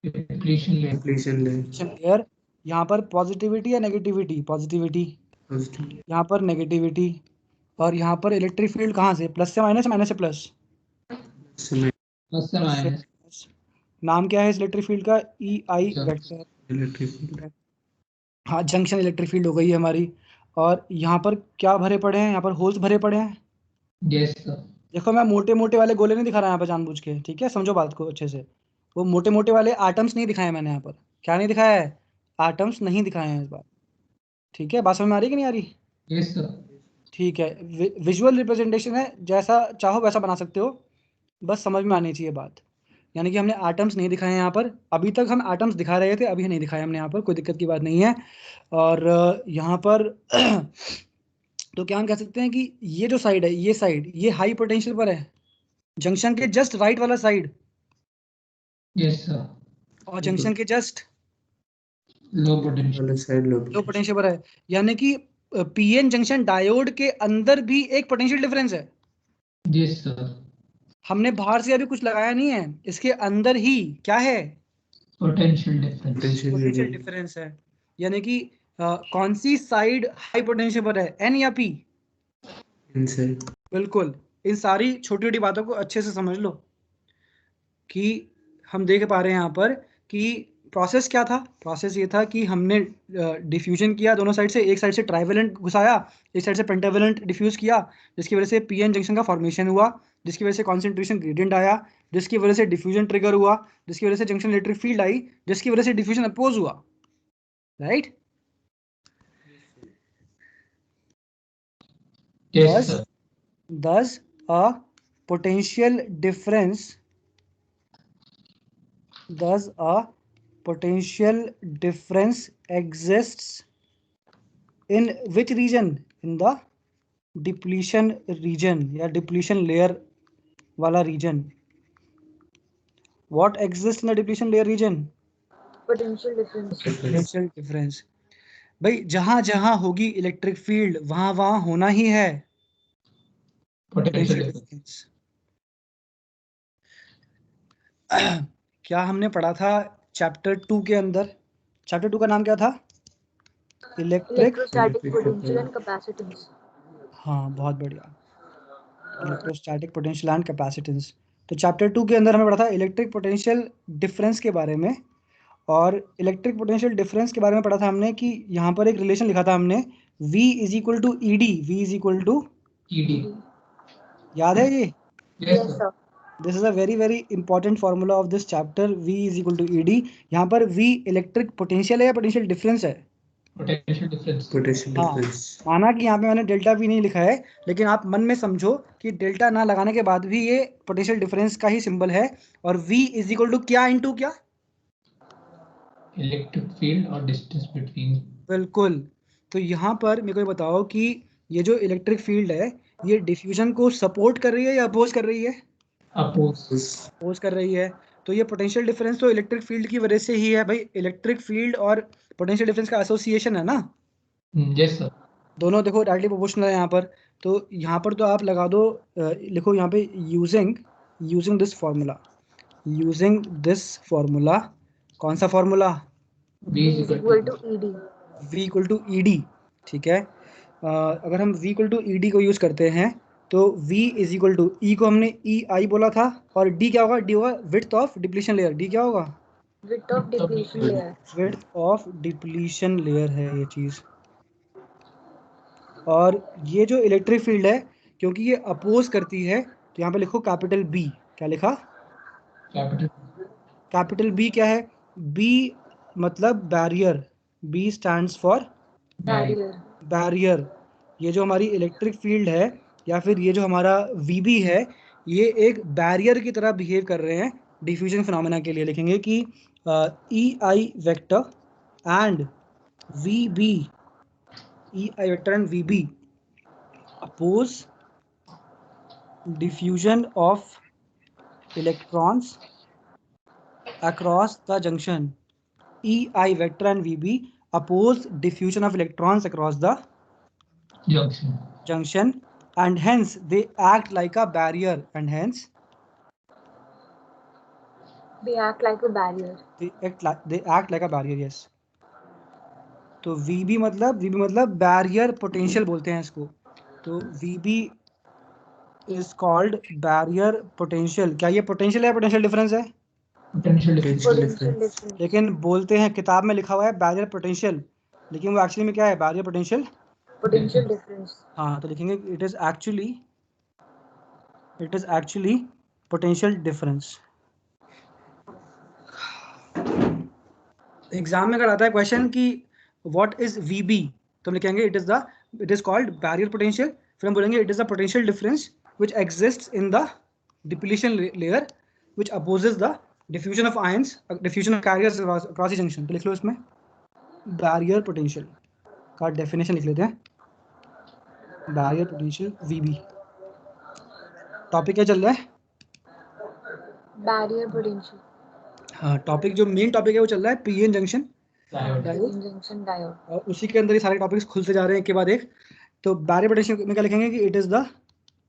depletion layer, depletion layer, depletion layer. यहाँ पर पॉजिटिविटी या नेगेटिविटी? पॉजिटिविटी। पॉजिटिव, यहाँ पर नेगेटिविटी। और यहाँ पर इलेक्ट्रिक फील्ड कहाँ से? प्लस से माइनस, माइनस से प्लस? समय, प्लस से प्लस से माइनस, माइनस। नाम क्या है इस इलेक्ट्रिक फील्ड का? ई आई वेक्टर। इलेक्ट्रिक फील्ड, हाँ, जंक्शन इलेक्ट्रिक फील्ड हो गई है हमारी। और यहाँ पर क्या भरे पड़े हैं? यहाँ पर होल्स भरे पड़े हैं। यस सर, देखो मैं मोटे मोटे वाले गोले नहीं दिखा रहा यहाँ पर जानबूझ के, ठीक है? समझो बात को अच्छे से। वो मोटे मोटे वाले आटम्स नहीं दिखाए मैंने यहाँ पर। क्या नहीं दिखाया है? आटम्स नहीं दिखाए हैं इस बार। ठीक है, बात समझ में आ रही कि नहीं आ रही? यस सर, ठीक है, विजुअल रिप्रेजेंटेशन है, जैसा चाहो वैसा बना सकते हो, बस समझ में आनी चाहिए बात। यानी कि हमने आटम्स नहीं दिखाए हैं यहाँ पर। अभी तक हम आटम्स दिखा रहे थे, अभी नहीं दिखाए हमने यहाँ पर, कोई दिक्कत की बात नहीं है। और यहाँ पर तो क्या हम कह सकते हैं कि ये जो साइड है, ये साइड, ये हाई पोटेंशियल पर है, जंक्शन के जस्ट राइट वाला साइड, यस सर, और जंक्शन के जस्ट लो पोटेंशियल, वाला साइड लो लो पोटेंशियल पर है। यानी कि पीएन जंक्शन डायोड के अंदर भी एक पोटेंशियल डिफरेंस है। यस सर, हमने बाहर से अभी कुछ लगाया नहीं है, इसके अंदर ही क्या है? Potential difference, potential potential region, difference है। यानी कि कौन सी साइड हाई पोटेंशियल पर है, एन या पी? इनसाइड, बिल्कुल। इन सारी छोटी छोटी बातों को अच्छे से समझ लो कि हम देख पा रहे हैं यहाँ पर कि प्रोसेस क्या था। प्रोसेस ये था कि हमने डिफ्यूजन किया दोनों साइड से, एक साइड से ट्राइवेलेंट घुसाया, एक साइड से पेंटावेलेंट डिफ्यूज किया, जिसकी वजह से पीएन जंक्शन का फॉर्मेशन हुआ, जिसकी वजह से कॉन्सेंट्रेशन ग्रेडियंट आया, जिसकी वजह से डिफ्यूजन ट्रिगर हुआ, जिसकी वजह से जंक्शन इलेक्ट्रिक फील्ड आई, जिसकी वजह से डिफ्यूजन अपोज हुआ, right? Yes sir, Thus, a potential difference, thus a potential difference exists in which region? In the depletion region या depletion layer वाला region. What exists in the depletion layer region? Potential difference. Potential difference. भाई जहां जहां होगी electric field वहां वहां होना ही है पोटेंशियल पोटेंशियल डिफरेंस, डिफरेंस। क्या हमने पढ़ा था चैप्टर 2 के अंदर? चैप्टर 2 का नाम क्या था? Electric. Electrostatic potential and capacitance. हाँ, बहुत बढ़िया, इलेक्ट्रोस्टैटिक पोटेंशियल एंड कैपेसिटेंस। तो चैप्टर 2 के अंदर हमें पढ़ा था इलेक्ट्रिक पोटेंशियल डिफरेंस के बारे में। और इलेक्ट्रिक पोटेंशियल डिफरेंस के बारे में पढ़ा था हमने कि यहाँ पर एक रिलेशन लिखा था हमने, V is equal to E D, V is equal to, ED, याद है ये? Yes Yes, sir, sir. This is a very very important formula of this chapter, V is equal to E D. यहाँ पर V electric potential है या potential difference है? Potential difference, potential हाँ, difference, माना कि यहाँ पे मैंने डेल्टा वी नहीं लिखा है, लेकिन आप मन में समझो कि डेल्टा ना लगाने के बाद भी ये पोटेंशियल डिफरेंस का ही सिंबल है। और V इज इक्वल टू क्या इंटू क्या? इलेक्ट्रिक फील्ड और डिस्टेंस बिटवीन, बिल्कुल। तो यहाँ पर मेरे को ये बताओ कि ये जो इलेक्ट्रिक फील्ड है, ये डिफ्यूजन को सपोर्ट कर रही है या अपोज कर रही है? अपोज, अपोज कर रही है। तो ये पोटेंशियल डिफरेंस तो इलेक्ट्रिक फील्ड की वजह से ही है भाई। इलेक्ट्रिक फील्ड और पोटेंशियल डिफरेंस का एसोसिएशन है ना, यस सर, दोनों देखो डायरेक्टली प्रोपोर्शनल है यहाँ पर। तो यहाँ पर तो आप लगा दो, लिखो यहाँ पे using this formula, using this formula. कौन सा formula? V V is equal to ED. V equal to E D, ठीक है। अगर हम V equal to E D को यूज़ करते हैं तो V is equal to, E को हमने ई आई बोला था, और डी क्या होगा? डी होगा width of depletion layer. D क्या होगा? Width of depletion layer. Width of depletion layer है ये चीज़। और ये जो इलेक्ट्रिक फील्ड है, क्योंकि ये अपोज करती है, तो यहाँ पे लिखो कैपिटल बी। क्या लिखा? कैपिटल, कैपिटल बी क्या है? बी मतलब barrier, B stands for Barrier. Barrier. ये जो हमारी इलेक्ट्रिक फील्ड है या फिर ये जो हमारा वीबी है, ये एक बैरियर की तरह बिहेव कर रहे हैं डिफ्यूजन फिनोमेना के लिए। लिखेंगे कि E I vector and V B, E I vector and V B oppose diffusion of electrons across the junction. EI vector and VB oppose diffusion of electrons across the junction, and hence they act like a barrier, and hence They act like a barrier. they act like a barrier. Yes. तो VB मतलब barrier potential बोलते हैं इसको. तो VB is called barrier potential. क्या ये potential है, potential difference है? potential difference, Potential Potential difference. difference. लेकिन बोलते हैं, किताब में लिखा हुआ है बैरियर पोटेंशियल, लेकिन वो एक्चुअली में क्या है? Barrier potential. Potential difference. हाँ, तो लिखेंगे it is actually potential difference. Exam में अगर आता है क्वेश्चन कि व्हाट इज VB, तो हम लिखेंगे it is called barrier potential. फिर हम बोलेंगे it is the potential difference which exists in the depletion layer which opposes the diffusion of ions, diffusion of carriers across the junction. तो लिख लो इसमें barrier potential का डेफिनेशन लिख लेते हैं. Barrier potential VB. टॉपिक क्या चल रहा है? Barrier potential. हाँ, टॉपिक जो मेन टॉपिक है वो चल रहा है PN junction diode, diode, Junction diode. और उसी के अंदर ये सारे टॉपिक्स खुलते जा रहे हैं एक के बाद एक. तो बैरियर पोटेंशियल में क्या लिखेंगे कि इट इज द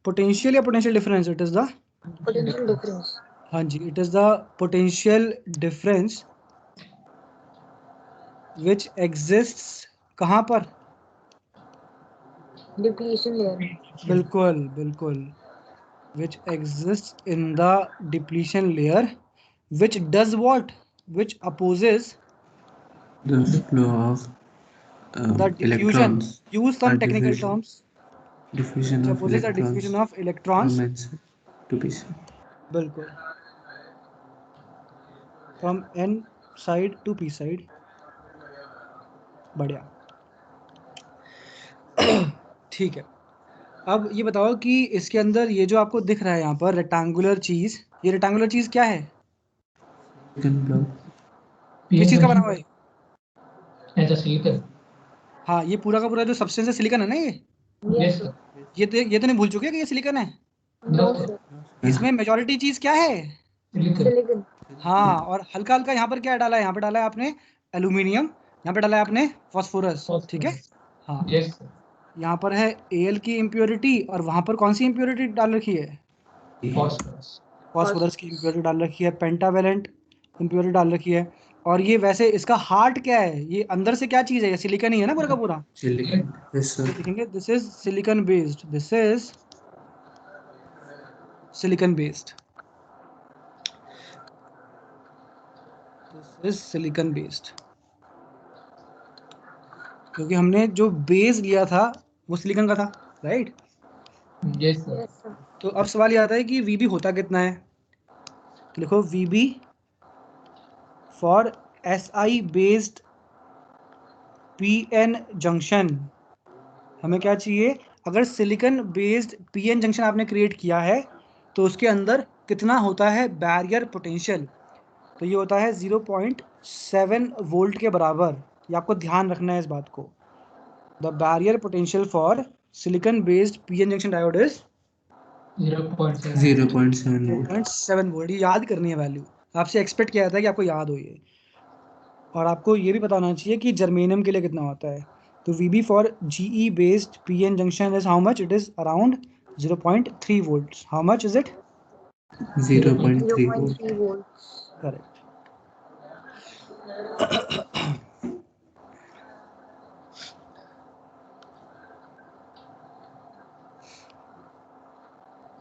पोटेंशियल या potential difference. It is the, Potential difference. हाँ जी, it is the potential difference which exists कहाँ पर? Depletion layer. बिल्कुल. Which exist in the depletion layer which does what? Which opposes The flow of the diffusion. electrons. Use some or technical diffusion. terms. Diffusion Which of opposes the electrons. diffusion of electrons. From N side to P side. बिल्कुल. From N side to P side. बढ़िया. ठीक है. अब ये बताओ कि इसके अंदर ये जो आपको दिख रहा है यहाँ पर रेक्टेंगुलर चीज, ये रेक्टेंगुलर चीज क्या है? Silicon block. किस चीज का बना हुआ है? as a silicon. हाँ, ये पूरा का पूरा जो सब्सटेंस है सिलिकॉन है ना. ये Yes, sir. ये तो नहीं भूल चुके कि ये सिलिकॉन है. No, No, sir. sir. इसमें मेजॉरिटी चीज क्या है? Silicon. Silicon. हाँ, और हल्का हल्का यहाँ पर क्या डाला है? यहाँ पे डाला है आपने एल्यूमिनियम, यहाँ पे डाला है आपने फास्फोरस. ठीक है. हाँ, Yes, sir. यहाँ पर है Al की इम्प्योरिटी, और वहाँ पर कौन सी इम्प्योरिटी डाल रखी है? Phosphorus. फास्फोरस की इम्प्योरिटी डाल रखी है, पेंटावेलेंट इम्प्योरिटी डाल रखी है. और ये वैसे इसका हार्ट क्या है? ये अंदर से क्या चीज है? ये सिलिकॉन ही है ना पूरा का पूरा. Silicon. Yes, sir. तो लिखेंगे this is silicon based. This is silicon based. This is silicon based. क्योंकि हमने जो बेस लिया था वो सिलिकॉन का था, right? Yes, sir. Yes, sir. तो अब सवाल ये आता है कि VB होता कितना है. तो लिखो VB for SI based PN junction. हमें क्या चाहिए? अगर सिलिकॉन बेस्ड PN जंक्शन आपने क्रिएट किया है तो उसके अंदर कितना होता है बैरियर पोटेंशियल? तो ये होता है 0.7 वोल्ट के बराबर. ये आपको ध्यान रखना है इस बात को. The barrier potential for silicon based PN junction diode is 0.7. 0.7 volt. 0.7 volt. ये याद करनी है वैल्यू. आपसे एक्सपेक्ट किया जाता है कि आपको याद हो ये. और आपको ये भी पता होना चाहिए कि जर्मेनियम के लिए कितना होता है. तो VB for GE based PN junction is how much? It is around 0.3 volts. How much is it? 0.3 volt. 0.3 volts. Correct.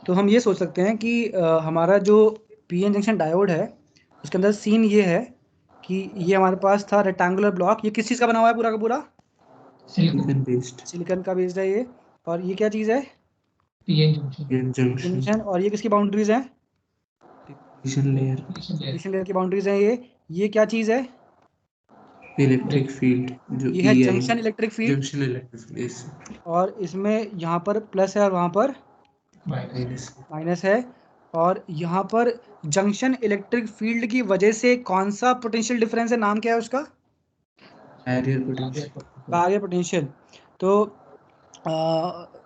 तो हम ये सोच सकते हैं कि हमारा जो PN जंक्शन डायोड है उसके अंदर सीन ये है कि ये हमारे पास था रेक्टेंगुलर ब्लॉक. ये किस चीज़ का बना हुआ है पूरा का पूरा? Silicon. Silicon based. सिलिकॉन का बेस्ड है ये. और ये क्या चीज़ है? PN junction. N junction. Junction. और ये किसकी बाउंड्रीज हैं? Depletion layer. Depletion layer. Depletion layer की बाउंड्रीज हैं ये क्या चीज़ है? Electric field. जो ये है EI. Junction electric field. Junction electric field. Yes. और इसमें यहाँ पर प्लस है और वहाँ पर Minus. Minus. माइनस है. और यहाँ पर जंक्शन इलेक्ट्रिक फील्ड की वजह से कौन सा पोटेंशियल डिफरेंस है? नाम क्या है उसका? Barrier potential. Barrier potential. तो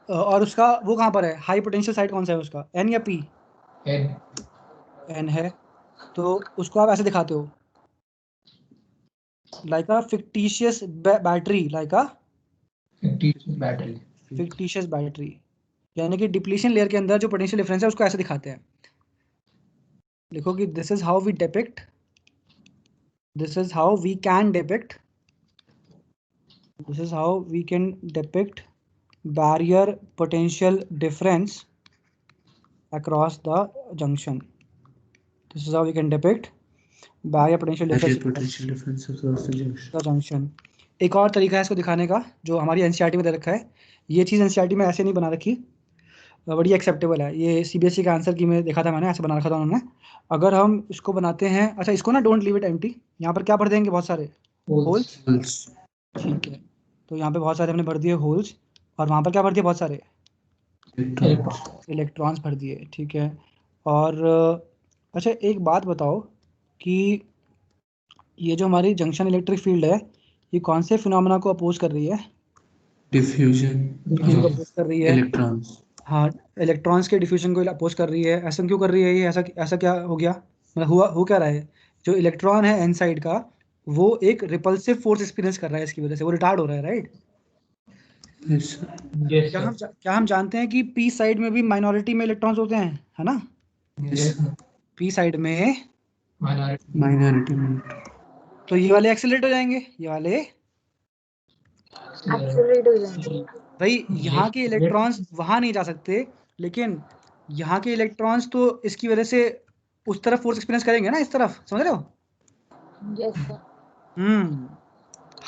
और उसका वो कहाँ पर है? हाई पोटेंशियल साइड कौन सा है उसका? N या P? N. N है. तो उसको आप ऐसे दिखाते हो like a fictitious battery. Like a Fictitious battery. Fictitious battery, यानी कि डिप्लीशन लेयर के अंदर जो पोटेंशियल डिफरेंस है उसको ऐसे दिखाते हैं। लिखो कि this is how we depict, this is how we can depict, this is how we can depict barrier potential difference across the junction. This is how we can depict barrier potential difference potential difference across the junction. the junction. एक और तरीका है इसको दिखाने का जो हमारी NCERT में दे रखा है। ये चीज़ एनसीईआरटी में ऐसे नहीं बना रखी, बड़ी एक्सेप्टेबल है। ये सीबीएसई का आंसर की में देखा था मैंने, ऐसे बना रखा था उन्होंने। अगर हम इसको बनाते हैं, अच्छा इसको ना डोंट लीव इट एम्प्टी, यहाँ पर क्या भर देंगे, बहुत सारे होल्स। ठीक है, तो यहाँ पे बहुत सारे हमने भर दिए होल्स, और वहाँ पर क्या भर दिए, बहुत सारे इलेक्ट्रॉन्स भर दिए। ठीक है, और अच्छा एक बात बताओ कि ये जो हमारी जंक्शन इलेक्ट्रिक फील्ड है ये कौन से फिनोमेना को अपोज कर रही है? डिफ्यूजन अपोज कर रही है इलेक्ट्रॉन्स। हाँ, इलेक्ट्रॉन्स के डिफ्यूजन को अपोज कर रही है। ऐसा क्यों कर रही है ये? ऐसा क्या हो गया, मतलब हो क्या रहा है? जो इलेक्ट्रॉन है एन साइड का वो एक रिपल्सिव फोर्स एक्सपीरियंस कर रहा है, इसकी वजह से वो रिटार्ड हो रहा है, राइट? क्या हम जानते हैं कि पी साइड में भी माइनॉरिटी में इलेक्ट्रॉन्स होते हैं, है ना? पी साइड में माइनॉरिटी में, तो ये वाले एक्सेलरेट हो जाएंगे, ये वाले एक्सेलरेट हो जाएंगे। भाई यहाँ के इलेक्ट्रॉन्स वहां नहीं जा सकते, लेकिन यहाँ के इलेक्ट्रॉन्स तो इसकी वजह से उस तरफ फोर्स एक्सपीरियंस करेंगे ना, इस तरफ, समझ रहे हो? Yes sir.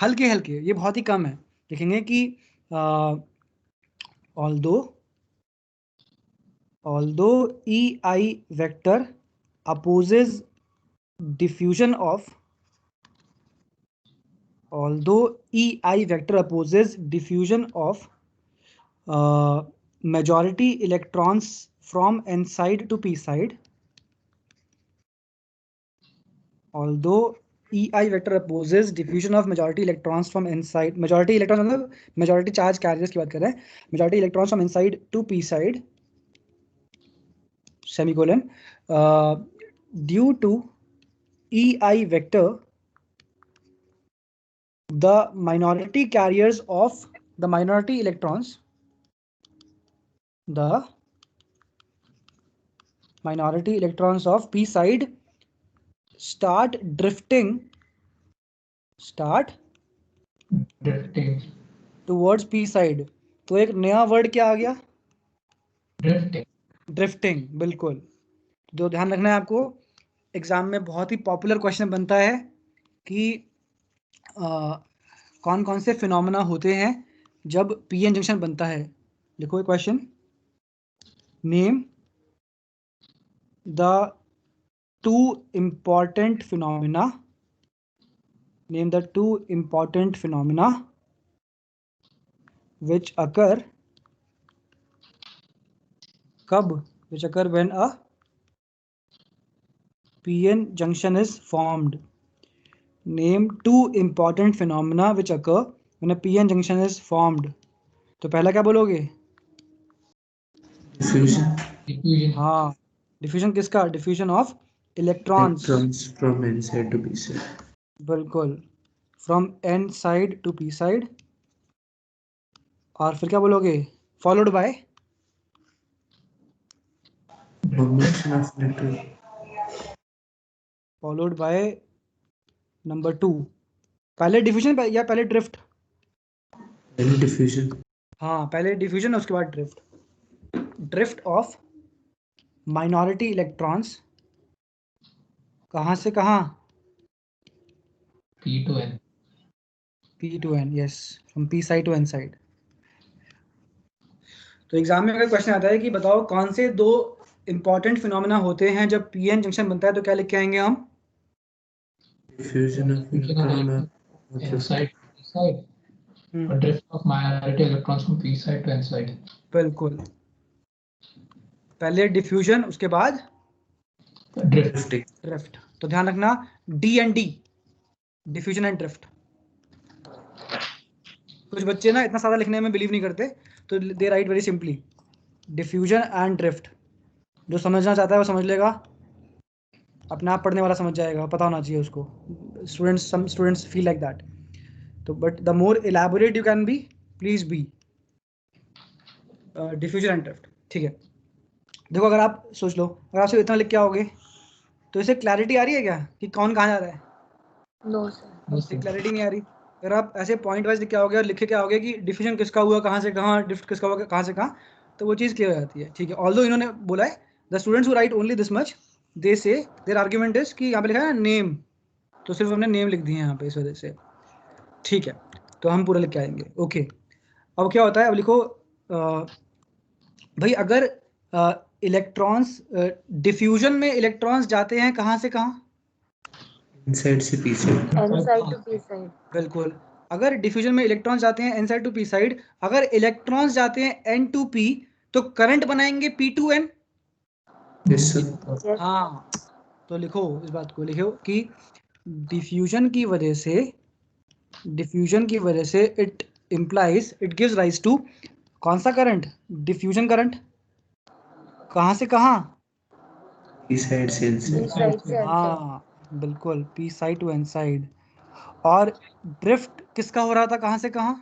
हल्के हल्के, ये बहुत ही कम है। देखेंगे कि although EI vector opposes diffusion of majority electrons from n side to p side, although EI vector opposes diffusion of majority electrons from n side, majority electrons मतलब majority charge carriers की बात कर रहे हैं, majority electrons from n side to p side, semicolon, due to EI vector, the minority carriers of the minority electrons, the minority electrons of p side start drifting towards p side। तो एक नया word क्या आ गया? Drifting. बिल्कुल, जो ध्यान रखना है आपको, एग्जाम में बहुत ही पॉपुलर क्वेश्चन बनता है कि कौन कौन से फिनोमेना होते हैं जब पीएन जंक्शन बनता है। लिखो question, name the two important phenomena, name the two important phenomena which occur when a PN junction is formed। Name two important phenomena which occur when a PN junction is formed। तो पहला क्या बोलोगे? Diffusion. हाँ, diffusion किसका? Diffusion of electrons from n side to p side। बिल्कुल, from N side to P side. और फिर क्या बोलोगे? Followed by formation of electron, followed by number 2। पहले डिफ्यूजन या पहले ड्रिफ्ट? पहले डिफ्यूजन। हाँ, पहले डिफ्यूजन उसके बाद drift. Drift of minority electrons कहाँ से कहाँ? P to N। P to N, yes, from P side to N side। तो एग्जाम में अगर क्वेश्चन आता है कि बताओ कौन से दो इंपॉर्टेंट फिनोमेना होते हैं जब पीएन जंक्शन बनता है, तो क्या लिख के आएंगे हम? Diffusion of electron N side to P side, or drift of minority electrons from P side to N side। बिल्कुल, पहले डिफ्यूजन उसके बाद ड्रिफ्ट। तो ध्यान रखना, D and D, diffusion and drift. कुछ बच्चे ना इतना सारा लिखने में बिलीव नहीं करते, तो they write very simply diffusion and drift. जो समझना चाहता है वो समझ लेगा, अपने आप पढ़ने वाला समझ जाएगा, पता होना चाहिए उसको। Some students feel like that. तो but the more elaborate you can be, please be. Diffusion and drift. ठीक है, देखो अगर आप सोच लो, अगर आप सिर्फ इतना लिख के आओगे तो इसे क्लैरिटी आ रही है क्या कि कौन कहाँ जा रहा है? No sir. इससे क्लैरिटी नहीं आ रही। अगर आप ऐसे पॉइंट वाइज लिख के आओगे और लिख के आओगे कि डिफ्यूजन किसका हुआ कहाँ से कहाँ, ड्रिफ्ट किसका हुआ कहाँ से कहाँ, तो वो चीज़ क्लियर हो जाती है। ठीक है, ऑल्दो इन्होंने बोला है the students who right only this much they से देयर आर्ग्यूमेंट इज कि यहाँ पे लिखा है नेम, तो सिर्फ हमने नेम लिख दिए हैं यहाँ पे इस वजह से। ठीक है, तो हम पूरा लिख के आएंगे। ओके, अब क्या होता है, अब लिखो भाई अगर इलेक्ट्रॉन्स डिफ्यूजन में इलेक्ट्रॉन्स जाते हैं कहाँ से कहाँ? इनसाइड से P side. N side to P side. बिल्कुल, अगर डिफ्यूजन में इलेक्ट्रॉन्स जाते हैं N side to P side, अगर इलेक्ट्रॉन्स जाते हैं एन टू पी तो करंट बनाएंगे P to N. Yes sir. हाँ, तो लिखो इस बात को, लिखो कि डिफ्यूजन की वजह से it implies, it gives rise to कौन सा करंट? Diffusion current. कहाँ से कहाँ? पी साइड से पी इनसाइड। साइड से एन साइड। हाँ बिल्कुल, P side to N side. और ड्रिफ्ट किसका हो रहा था कहाँ से कहाँ?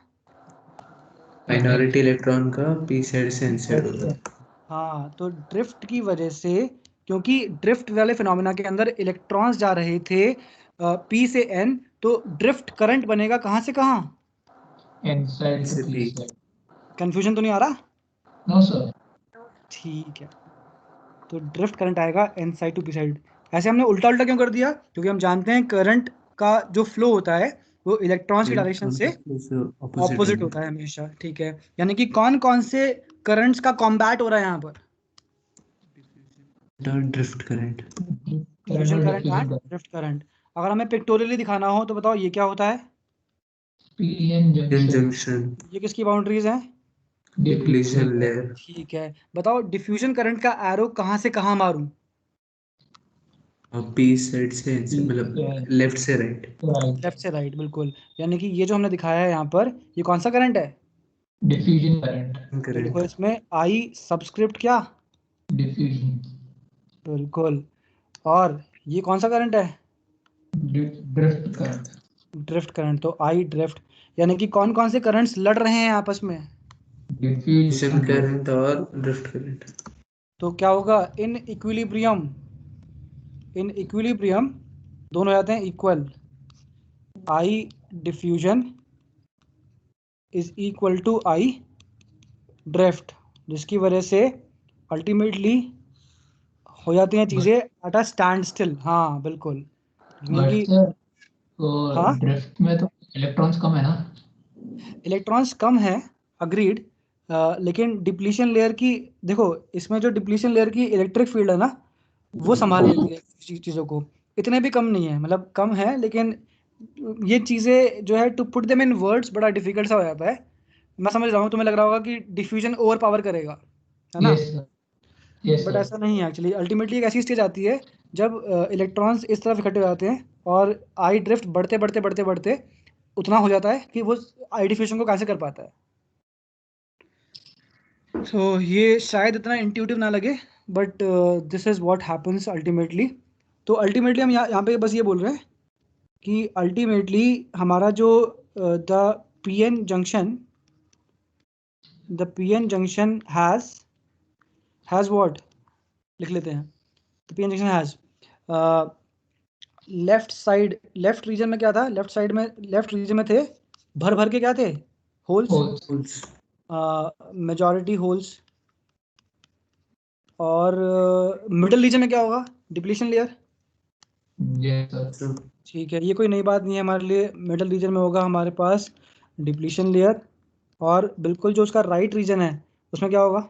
माइनॉरिटी इलेक्ट्रॉन का पी साइड से इनसाइड होता है। हाँ, तो ड्रिफ्ट की वजह से, क्योंकि ड्रिफ्ट वाले फिनोमेना के अंदर इलेक्ट्रॉन्स जा रहे थे पी से एन, तो ड्रिफ्ट करंट बनेगा कहाँ से कहाँ? एन साइड से to P. P side. Confusion तो नहीं आ रहा? No sir. ठीक है, तो ड्रिफ्ट करंट आएगा N side to P side. ऐसे हमने उल्टा उल्टा क्यों कर दिया? क्योंकि हम जानते हैं करंट का जो फ्लो होता है वो इलेक्ट्रॉन्स की डायरेक्शन से ऑपोजिट होता है हमेशा। ठीक है, यानी कि कौन कौन से करंट्स का कॉम्बैट हो रहा है यहाँ पर? Drift current. Diffusion current and drift current. अगर हमें पिक्टोरियली दिखाना हो तो बताओ ये क्या होता है? PN junction. जंक्शन। ये किसकी बाउंड्रीज हैं? Depletion layer. ठीक है, बताओ डिफ्यूजन करंट का एरो कहाँ से कहाँ मारूं? और पी साइड से मतलब लेफ्ट से राइट। लेफ्ट से राइट, बिल्कुल। यानी कि ये जो हमने दिखाया है यहाँ पर, ये कौन सा करंट है? Diffusion current. तो देखो करंट। इसमें आई सब्सक्रिप्ट क्या? डिफ्यूजन। बिल्कुल। और ये कौन सा करंट है? Drift current. Drift current. तो आई ड्रिफ्ट, यानी कि कौन कौन से करंट्स लड़ रहे हैं आपस में? डिफ्यूजन करंट और ड्रिफ्ट करंट। तो क्या होगा? इन इक्विलिब्रियम दोनों हो जाते हैं equal. I diffusion is equal to I drift, जिसकी वजह से अल्टीमेटली हो जाती हैं चीजें एट अ स्टैंड स्टिल। हाँ बिल्कुल, क्योंकि हाँ ड्रिफ्ट में तो इलेक्ट्रॉन्स कम है ना? इलेक्ट्रॉन्स कम है, अग्रीड। लेकिन डिप्लीशन लेयर की, देखो इसमें जो डिप्लीशन लेयर की इलेक्ट्रिक फील्ड है ना, वो संभाल लेती है चीज़ों को। इतने भी कम नहीं है, मतलब कम है, लेकिन ये चीज़ें जो है to put them in words बड़ा डिफिकल्ट सा हो जाता है। मैं समझ रहा हूँ, तुम्हें लग रहा होगा कि डिफ्यूजन ओवर पावर करेगा, है ना? Yes but sir. ऐसा नहीं है एक्चुअली। अल्टीमेटली एक ऐसी स्टेज आती है जब इलेक्ट्रॉन्स इस तरफ इकट्ठे हो जाते हैं और आई ड्रिफ्ट बढ़ते बढ़ते बढ़ते बढ़ते उतना हो जाता है कि वो आई डिफ्यूजन को कैसे कर पाता है। तो ये शायद इतना इंट्यूटिव ना लगे, but this is what happens ultimately. तो अल्टीमेटली हम यहाँ पे बस ये बोल रहे हैं कि अल्टीमेटली हमारा जो the PN junction has what, लिख लेते हैं। The PN junction has left region में क्या था? लेफ्ट रीजन में थे भर भर के क्या थे? Holes, majority holes. और मिडिल रीजन में क्या होगा? Depletion layer. ठीक है, ये कोई नई बात नहीं है हमारे लिए। मिडिल रीजन में होगा हमारे पास डिप्लीशन लेयर, और बिल्कुल जो उसका राइट रीजन है उसमें क्या होगा?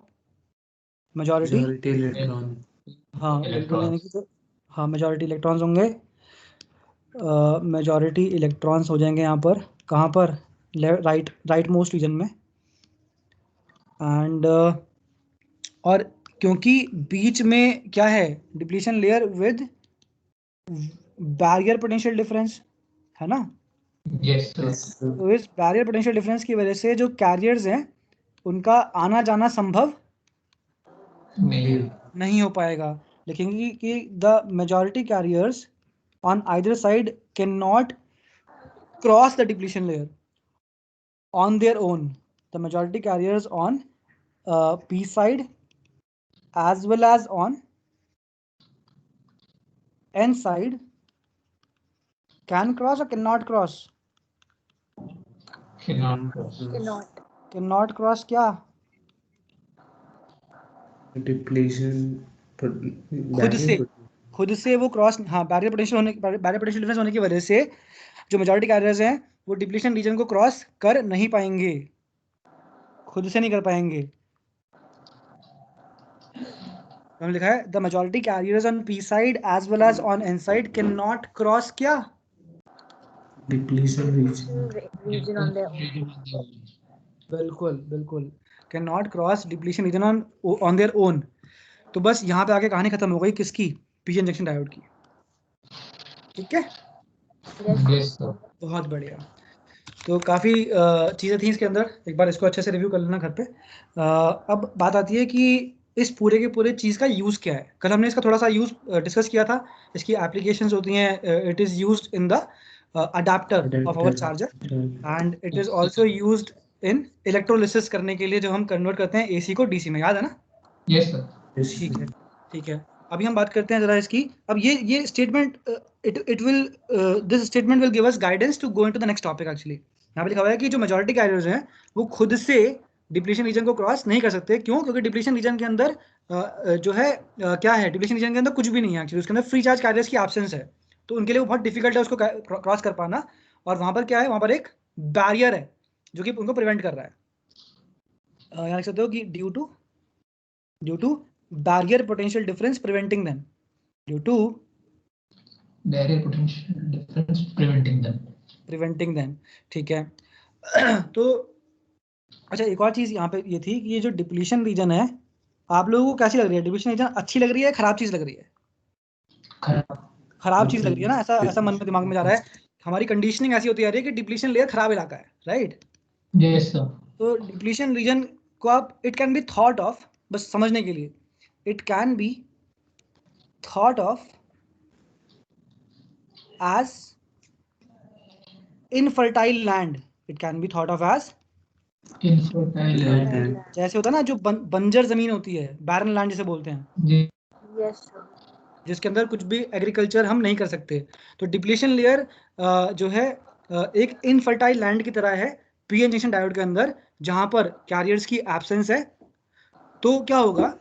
Majority electron. हाँ बिल्कुल, यानी कि हाँ मेजॉरिटी इलेक्ट्रॉन्स होंगे। मेजॉरिटी इलेक्ट्रॉन्स हो जाएंगे यहाँ पर, कहाँ पर? राइट मोस्ट रीजन में। एंड और क्योंकि बीच में क्या है? Depletion layer with barrier potential difference, है ना? Yes sir. तो इस बैरियर पोटेंशियल डिफरेंस की वजह से जो कैरियर्स हैं उनका आना जाना संभव नहीं हो पाएगा। लिखेंगे कि the majority carriers on either side can not cross the depletion layer on their own. The majority carriers on P side as well as on N side can cross or cannot cross? Cannot cross. Cannot. Cannot cross क्या? Depletion खुद से वो cross, हाँ, barrier potential difference होने की वजह से जो मेजॉरिटी कैरियर्स हैं वो डिप्लीशन रीजन को क्रॉस कर नहीं पाएंगे, खुद से नहीं कर पाएंगे। हमने लिखा है the majority carriers on P side as well as on N side can not cross क्या? Depletion region. Region on their own. बिल्कुल can not cross depletion region on their own. तो बस यहाँ पे आके कहानी खत्म हो गई किसकी? पीएन जंक्शन डायोड की। ठीक है, Yes, sir. बहुत बढ़िया। तो काफ़ी चीज़ें थी इसके अंदर, एक बार इसको अच्छे से रिव्यू कर लेना घर पे। अब बात आती है कि इस पूरे के पूरे चीज़ का यूज़ क्या है। कल हमने इसका थोड़ा सा यूज़ डिस्कस किया था। इसकी एप्लीकेशंस होती हैं, it is used in the adapter of our charger and it is also used in electrolysis करने के लिए, जो हम कन्वर्ट करते हैं एसी को डीसी में, याद है ना? Yes, sir. ठीक है। अभी हम बात करते हैं जरा इसकी। अब ये statement it will this statement will give us guidance to go into the next topic. Actually यहाँ पे लिखा हुआ है कि जो मेजॉरिटी कैरियर्स हैं वो खुद से डिप्लीशन रीजन को क्रॉस नहीं कर सकते। क्यों? क्योंकि डिप्लीशन रीजन के अंदर जो है क्या है, डिप्लीशन रीजन के अंदर कुछ भी नहीं है एक्चुअली, उसके अंदर फ्री चार्ज कैरियर्स की एब्सेंस है। तो उनके लिए वो बहुत डिफिकल्ट है उसको क्रॉस कर पाना। और वहाँ पर क्या है, वहाँ पर एक बैरियर है जो कि उनको प्रिवेंट कर रहा है। यहाँ लिख सकते हो कि due to barrier potential difference preventing them, due to Barrier potential difference preventing them. ठीक है। तो अच्छा, एक और चीज यहाँ पे ये थी कि ये जो डिप्लीशन रीजन है आप लोगों को कैसी लग रही है? डिप्लीशन रीजन अच्छी लग रही है, खराब चीज लग रही है? खराब चीज लग रही है ना, ऐसा मन में दिमाग में जा रहा है। हमारी कंडीशनिंग ऐसी होती जा रही है कि डिप्लीशन लेयर खराब इलाका है, राइट? Yes, sir. तो डिप्लीशन रीजन को आप, it can be thought of, बस समझने के लिए, it can be thought of as infertile land. It can be thought of as Infertile land. जैसे होता है ना जो बंजर जमीन होती है, barren land जिसे बोलते हैं, Yes, sir. जिसके अंदर कुछ भी एग्रीकल्चर हम नहीं कर सकते। तो डिप्लीशन लेयर जो है एक इनफर्टाइल लैंड की तरह है पीएन जंक्शन डायोड के अंदर, जहां पर कैरियर्स की एब्सेंस है। तो क्या होगा?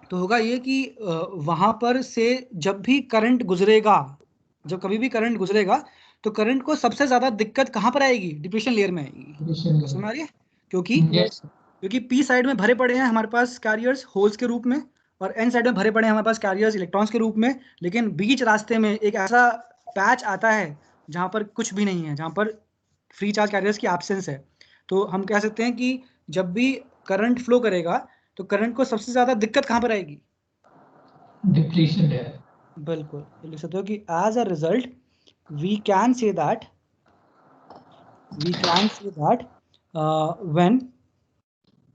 तो होगा ये कि वहां पर से जब भी करंट गुजरेगा, जब कभी भी करंट गुजरेगा तो करंट को सबसे ज्यादा दिक्कत कहां पर आएगी? डिप्लीशन लेयर में आएगी। समझ आ रही है? क्योंकि पी साइड में भरे पड़े हैं हमारे पास कैरियर्स होल्स के रूप में, और एन साइड में भरे पड़े हैं हमारे पास कैरियर्स इलेक्ट्रॉन्स के रूप में। लेकिन बीच रास्ते में एक ऐसा पैच आता है जहां पर कुछ भी नहीं है, जहां पर फ्री चार्ज कैरियर्स की एब्सेंस है। तो हम कह सकते हैं कि जब भी करंट फ्लो करेगा तो करंट को सबसे ज्यादा दिक्कत कहां पर आएगी? Depletion layer. बिल्कुल, तो लिख सकते हो कि as a result we can say that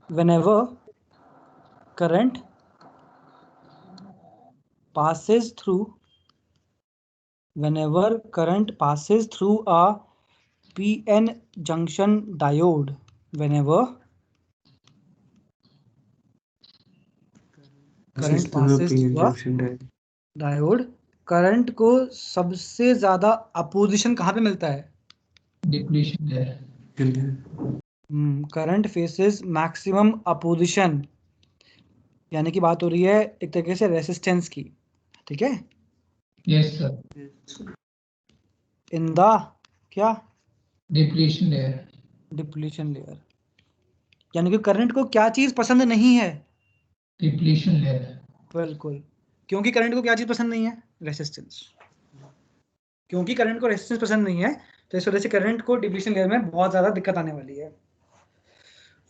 whenever current passes through a PN junction diode, whenever current passes through a diode, current को सबसे ज्यादा अपोजिशन कहां पे मिलता है? Depletion layer. Current faces maximum opposition, यानी कि बात हो रही है एक तरीके से रेसिस्टेंस की। ठीक है? Yes sir. इन द क्या? Depletion layer. यानी कि करंट को क्या चीज पसंद नहीं है? Depletion layer. बिल्कुल, क्योंकि करंट को क्या चीज पसंद नहीं है? रेसिस्टेंस। क्योंकि करंट को रेसिस्टेंस पसंद नहीं है तो इस वजह से करंट को डिप्लीशन लेयर में बहुत ज्यादा दिक्कत आने वाली है।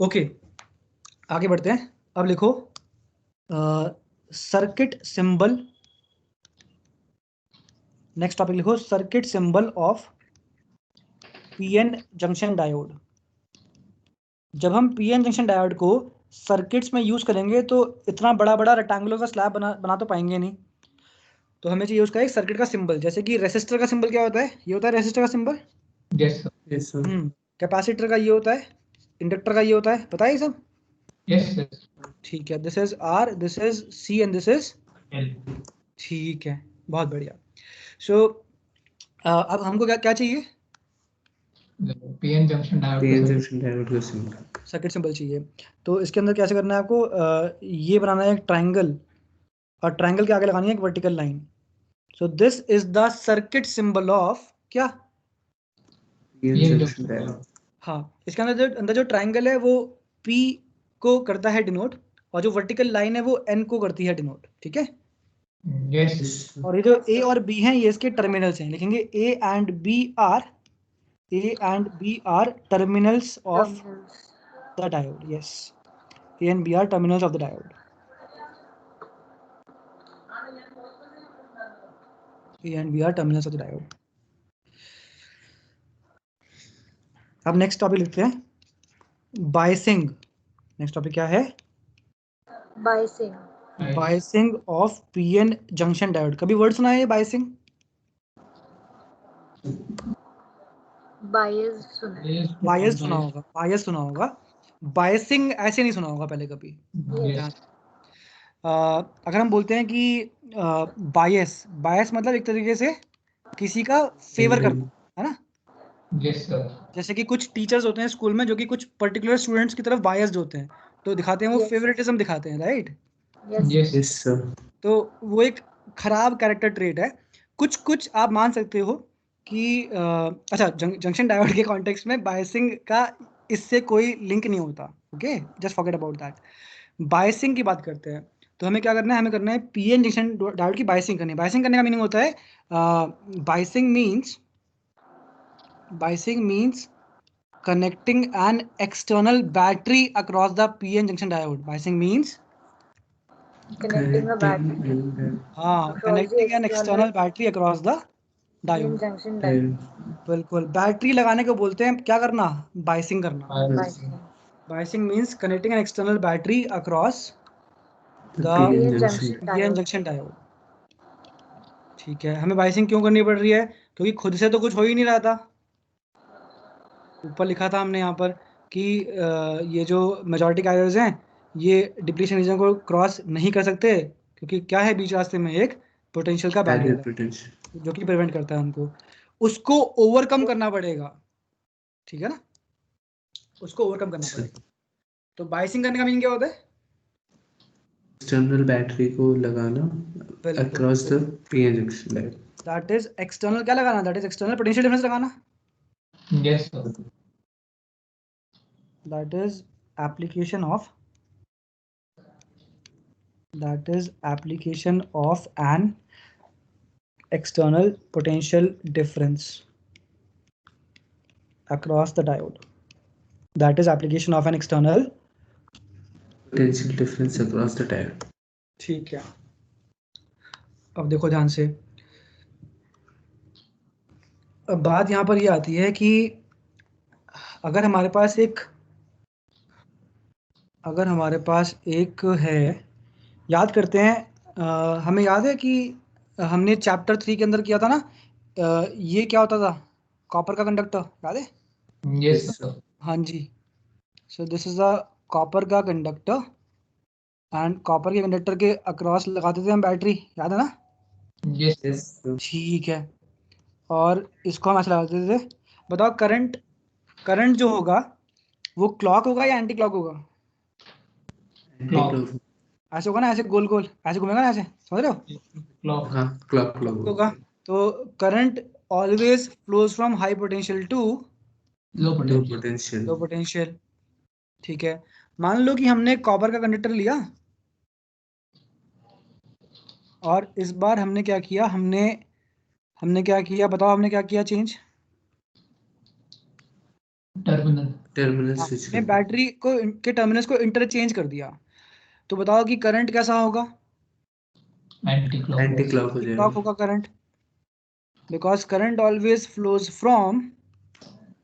ओके, आगे बढ़ते हैं। अब लिखो सर्किट सिंबल। नेक्स्ट टॉपिक लिखो circuit symbol of PN junction diode. जब हम पीएन जंक्शन डायोड को सर्किट्स में यूज करेंगे तो इतना बड़ा बड़ा रेक्टेंगुलर का स्लैब बना तो पाएंगे नहीं, तो हमें चाहिए उसका एक सर्किट का सिंबल। जैसे कि रेसिस्टर का सिंबल क्या होता है? ये होता है रेसिस्टर का सिंबल। Yes sir. कैपेसिटर का ये होता है, इंडक्टर का ये होता है, पता है ये सब? Yes, yes. ठीक है, this is R, this is C and this is L. ठीक है, बहुत बढ़िया। सो अब हमको क्या क्या चाहिए? The PN junction diode. PN का जंक्शन डायोड का सिंबल। सर्किट सिंबल चाहिए। तो इसके अंदर कैसे करना है आपको? ये बनाना है एक ट्रायंगल, और ट्रायंगल के आगे लगानी है एक vertical line. So this is the circuit symbol of क्या? PN PN junction junction diode. diode. हाँ, इसके अंदर जो ट्रायंगल है वो P को करता है डिनोट, और जो वर्टिकल लाइन है वो N को करती है डिनोट, ठीक है। Yes. और ये जो A और B हैं ये इसके टर्मिनल्स हैं, लिखेंगे A and B are terminals of Terminals. the diode. Yes, A and B are terminals of the diode. A and B are terminals of the diode. अब नेक्स्ट टॉपिक लिखते हैं, biasing. Next topic क्या है? Biasing. Biasing of PN junction diode. कभी word सुना है ये biasing? Bias सुना है। Yes. बायस सुना होगा, बायस सुना होगा, बायसिंग ऐसे नहीं सुना होगा पहले कभी। Yes. अगर हम बोलते हैं कि बायस, बायस मतलब एक तरीके से किसी का फेवर करना, है ना। Yes, sir. जैसे कि कुछ टीचर्स होते हैं स्कूल में जो कि कुछ पर्टिकुलर स्टूडेंट्स की तरफ बायस्ड होते हैं, तो दिखाते हैं वो Yes. फेवरेटिज्म दिखाते हैं, right. Yes. Yes. Yes sir. तो वो एक खराब कैरेक्टर ट्रेट है। कुछ कुछ आप मान सकते हो कि अच्छा, जंक्शन डायोड के कॉन्टेक्स्ट में बायसिंग का इससे कोई लिंक नहीं होता। Okay, just forget about that. Biasing की बात करते हैं, तो हमें क्या करना है? हमें करना है पीएन जंक्शन डायोड की बायसिंग करनी है। बायसिंग करने का मीनिंग होता है, biasing means connecting an external battery across the PN junction diode. Biasing means Connecting a battery connecting an external battery across the PN diode. junction diode. बिल्कुल, battery लगाने को बोलते हैं क्या करना? बायसिंग करना। Biasing. Biasing means connecting an external battery across the PN junction PN diode. junction diode। ठीक है, हमें बायसिंग क्यों करनी पड़ रही है? क्योंकि खुद से तो कुछ हो ही नहीं रहा था। ऊपर लिखा था हमने यहाँ पर कि ये जो मेजॉरिटी कैरियर्स हैं ये डिप्लीशन रीजन को क्रॉस नहीं कर सकते, क्योंकि क्या है बीच रास्ते में? एक पोटेंशियल का बैरियर है पोटेंशियल। जो कि प्रिवेंट करता है उनको। उसको ओवरकम करना पड़ेगा, ठीक है ना, उसको ओवरकम करना पड़ेगा। तो बायसिंग करने का मीनिंग क्या होता है? एक्सटर्नल बैटरी को लगाना बिल्कुल, across the PN junction diode. That is external क्या लगाना? That is external potential difference लगाना। Yes, sir. That is application of an external potential difference across the diode. That is application of an external potential difference across the diode. ठीक है, अब देखो ध्यान से। अब बात यहाँ पर ये आती है कि अगर हमारे पास एक है, याद करते हैं, हमें याद है कि हमने चैप्टर 3 के अंदर किया था ना, ये क्या होता था? कॉपर का कंडक्टर, याद है? Yes, sir. हाँ जी। So this is the copper का कंडक्टर, एंड कॉपर के कंडक्टर के अक्रॉस लगाते थे हम बैटरी, याद है ना? Yes, sir. Yes sir. ठीक है, और इसको हम ऐसे लगाते थे। बताओ, करंट जो होगा वो क्लॉक होगा या एंटी क्लॉक होगा? Clock. ऐसे होगा ना, ऐसे गोल गोल ऐसे घूमेगा ना, ऐसे, समझ रहे हो? Clock. हाँ, क्लॉक क्लॉक होगा। तो current always flows from high potential to Low low potential. Potential. Low potential. ठीक है, मान लो कि हमने कॉपर का कंडक्टर लिया, और इस बार हमने क्या किया? हमने क्या किया? बताओ, हमने क्या किया चेंज? Terminal. टर्मिनल स्विच हमने कर। बैटरी को के टर्मिनल्स को इंटरचेंज कर दिया। तो बताओ कि करंट कैसा होगा? Anti-clockwise. एंटी क्लॉक हो क्लॉक जाएगा। होगा current, because current always flows from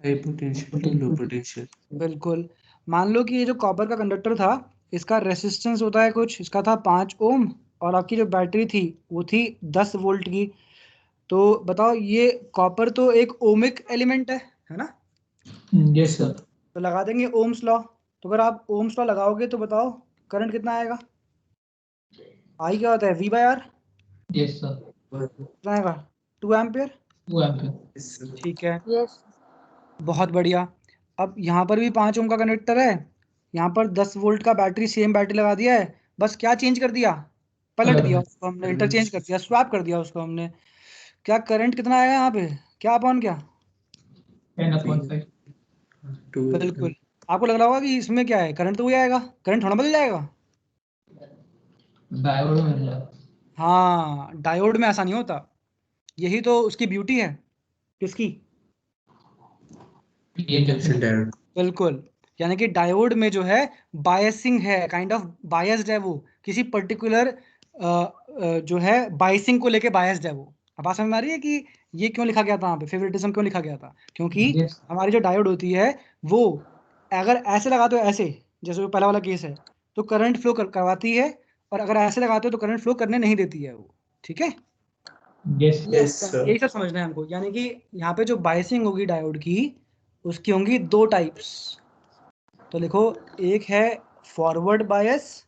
high potential to low potential. बिल्कुल। मान लो कि ये जो कॉपर का कंडक्टर था, इसका रेसिस्टेंस होता है कुछ, इसका था 5 ओम, और आपकी जो बैटरी थी वो थी 10 वोल्ट की। तो बताओ, ये कॉपर तो एक ओमिक एलिमेंट है ना? Yes, sir. तो लगा देंगे ओम्स लॉ। तो अगर आप ओम्स लॉ लगाओगे तो बताओ करंट कितना आएगा? आई क्या होता है? V by R Yes, sir. कितना आएगा? 2 एम्पियर। 2 ampere. Yes, sir. ठीक है, Yes. बहुत बढ़िया। अब यहाँ पर भी 5 ओम का कनेक्टर है, यहाँ पर 10 वोल्ट का बैटरी, सेम बैटरी लगा दिया है, बस क्या चेंज कर दिया? पलट दिया उसको हमने, इंटरचेंज कर दिया, स्वैप कर दिया उसको हमने। क्या करंट कितना आएगा यहाँ पे? क्या अपॉन क्या? 10/5. 2 बिल्कुल। आपको लग रहा होगा कि इसमें क्या है, करंट तो वही आएगा, करंट थोड़ा बदल जाएगा। Diode में मिला. हाँ, डायोड में ऐसा नहीं होता, यही तो उसकी ब्यूटी है। किसकी? PN junction. diode. बिल्कुल, यानी कि डायोड में जो है बायसिंग है, काइंड ऑफ बायस्ड है, वो किसी पर्टिकुलर जो है बायसिंग को लेके बायस्ड है वो। अब बात समझ में आ रही है कि ये क्यों लिखा गया था यहाँ पे, फेवरेटिज्म क्यों लिखा गया था? क्योंकि Yes. हमारी जो डायोड होती है वो अगर ऐसे लगाते हो, ऐसे जैसे वो पहला वाला केस है, तो करंट फ्लो करवाती है, और अगर ऐसे लगाते हो तो करंट फ्लो करने नहीं देती है वो। ठीक है, Yes. Yes, sir. यही सब समझना है हमको। यानी कि यहाँ पे जो बायसिंग होगी डायोड की, उसकी होंगी 2 टाइप्स। तो लिखो, एक है फॉरवर्ड बायस,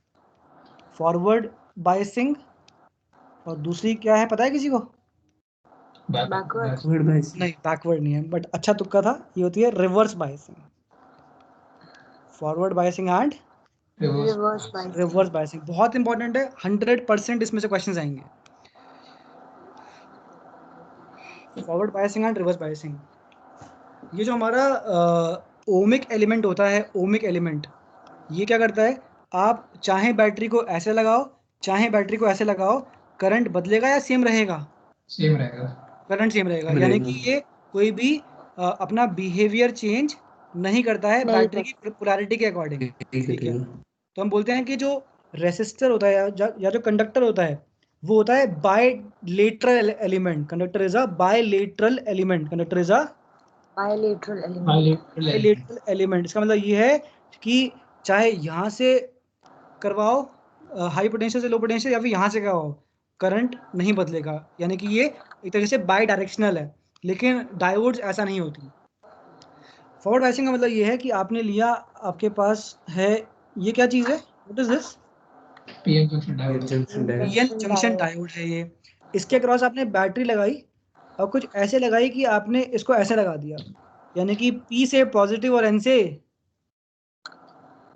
फॉरवर्ड बायसिंग, और दूसरी क्या है पता है किसी को? Backward. Backward bias. नहीं, बैकवर्ड नहीं है, बट अच्छा तुक्का था, ये होती है reverse biasing. Forward biasing and Reverse. Reverse bias. Reverse biasing बहुत इंपॉर्टेंट है, 100% इसमें से क्वेश्चंस आएंगे। Forward biasing and reverse biasing, ये जो हमारा ओमिक एलिमेंट होता है, ओमिक एलिमेंट, ये क्या करता है? आप चाहे बैटरी को ऐसे लगाओ, चाहे बैटरी को ऐसे लगाओ, करंट बदलेगा या सेम रहेगा? Same रहेगा. करंट सेम रहेगा, Same यानी रहेगा। कि ये कोई भी अपना बिहेवियर चेंज नहीं करता है नहीं बैटरी की पोलैरिटी के अकॉर्डिंग। ठीक है, ठीक है, तो हम बोलते हैं कि जो रेसिस्टर होता है या जो कंडक्टर होता है, वो होता है bilateral element. Conductor is a bilateral element, conductor is a bilateral element. Bilateral. Bilateral element. इसका मतलब ये है कि चाहे यहाँ से करवाओ हाई पोटेंशियल से लो पोटेंशियल, या फिर यहाँ से करवाओ, करंट नहीं बदलेगा। यानी कि ये एक तरीके से बाई डायरेक्शनल है, लेकिन डायोड्स ऐसा नहीं होती। फॉरवर्ड बायसिंग का मतलब ये है कि आपने लिया, आपके पास है, ये क्या चीज़ है? What is this? PN junction diode. junction diode. PN junction diode है ये। इसके अक्रॉस आपने बैटरी लगाई और कुछ ऐसे लगाई कि आपने इसको ऐसे लगा दिया, यानी कि पी से पॉजिटिव और एन से,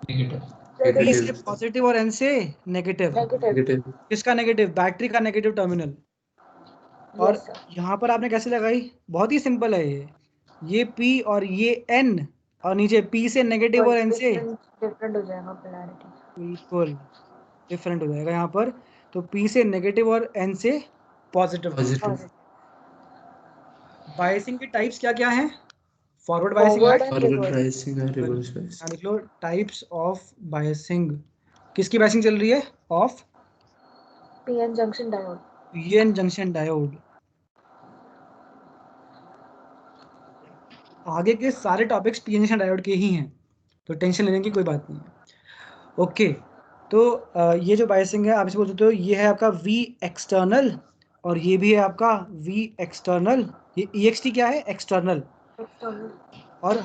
Negative. पी से Negative. पॉजिटिव और एन से नेगेटिव। Negative. Negative. किसका नेगेटिव? बैटरी का नेगेटिव टर्मिनल। और Yes, sir. यहाँ पर आपने कैसे लगाई? बहुत ही सिंपल है ये P और ये N, और नीचे P से नेगेटिव और N से Different हो जाएगा polarity. बिल्कुल डिफरेंट हो जाएगा यहाँ पर। तो P से नेगेटिव और N से पॉजिटिव। Positive. बायसिंग के टाइप्स क्या क्या हैं? फॉरवर्ड बायसिंग Forward है, and Forward reverse. biasing और reverse biasing. यहाँ लिख लो टाइप्स ऑफ बायसिंग। किसकी बायसिंग चल रही है? Of PN junction diode. PN junction diode. आगे के सारे टॉपिक्स पीएन जंक्शन डायोड के ही हैं, तो टेंशन लेने की कोई बात नहीं है। ओके, तो ये जो बायसिंग है, आप इसे बोल सकते हो, ये है आपका V एक्सटर्नल, और ये भी है आपका V एक्सटर्नल। ये EXT क्या है? एक्सटर्नल। External. और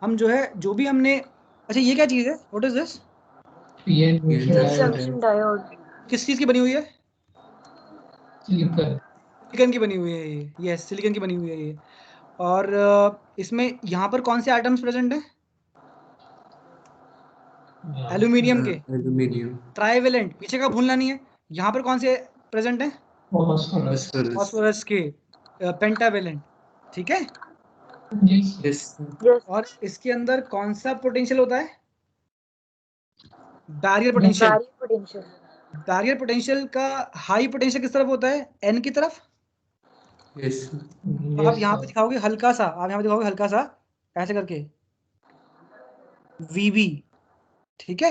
हम जो है, जो भी हमने, अच्छा ये क्या चीज़ है? What is this? PN junction PN diode. junction diode. किस चीज़ की बनी हुई है? Silicon. सिलिकॉन की बनी हुई है ये। यस, सिलिकॉन की बनी हुई है ये। और इसमें यहाँ पर कौन से एटम्स प्रेजेंट हैं? एल्यूमिनियम के Aluminium. ट्राइवेलेंट, पीछे का भूलना नहीं है। यहाँ पर कौन से प्रेजेंट हैं? Phosphorus. Phosphorus. फास्फोरस के पेंटावेलेंट। ठीक है, Yes. Yes. Yes. और इसके अंदर कौन सा पोटेंशियल होता है? Barrier potential. Barrier potential. Barrier potential का हाई पोटेंशियल किस तरफ होता है? एन की तरफ। Yes. तो आप यहाँ पे दिखाओगे हल्का सा, आप यहाँ पे दिखाओगे हल्का सा ऐसे करके VB, ठीक है,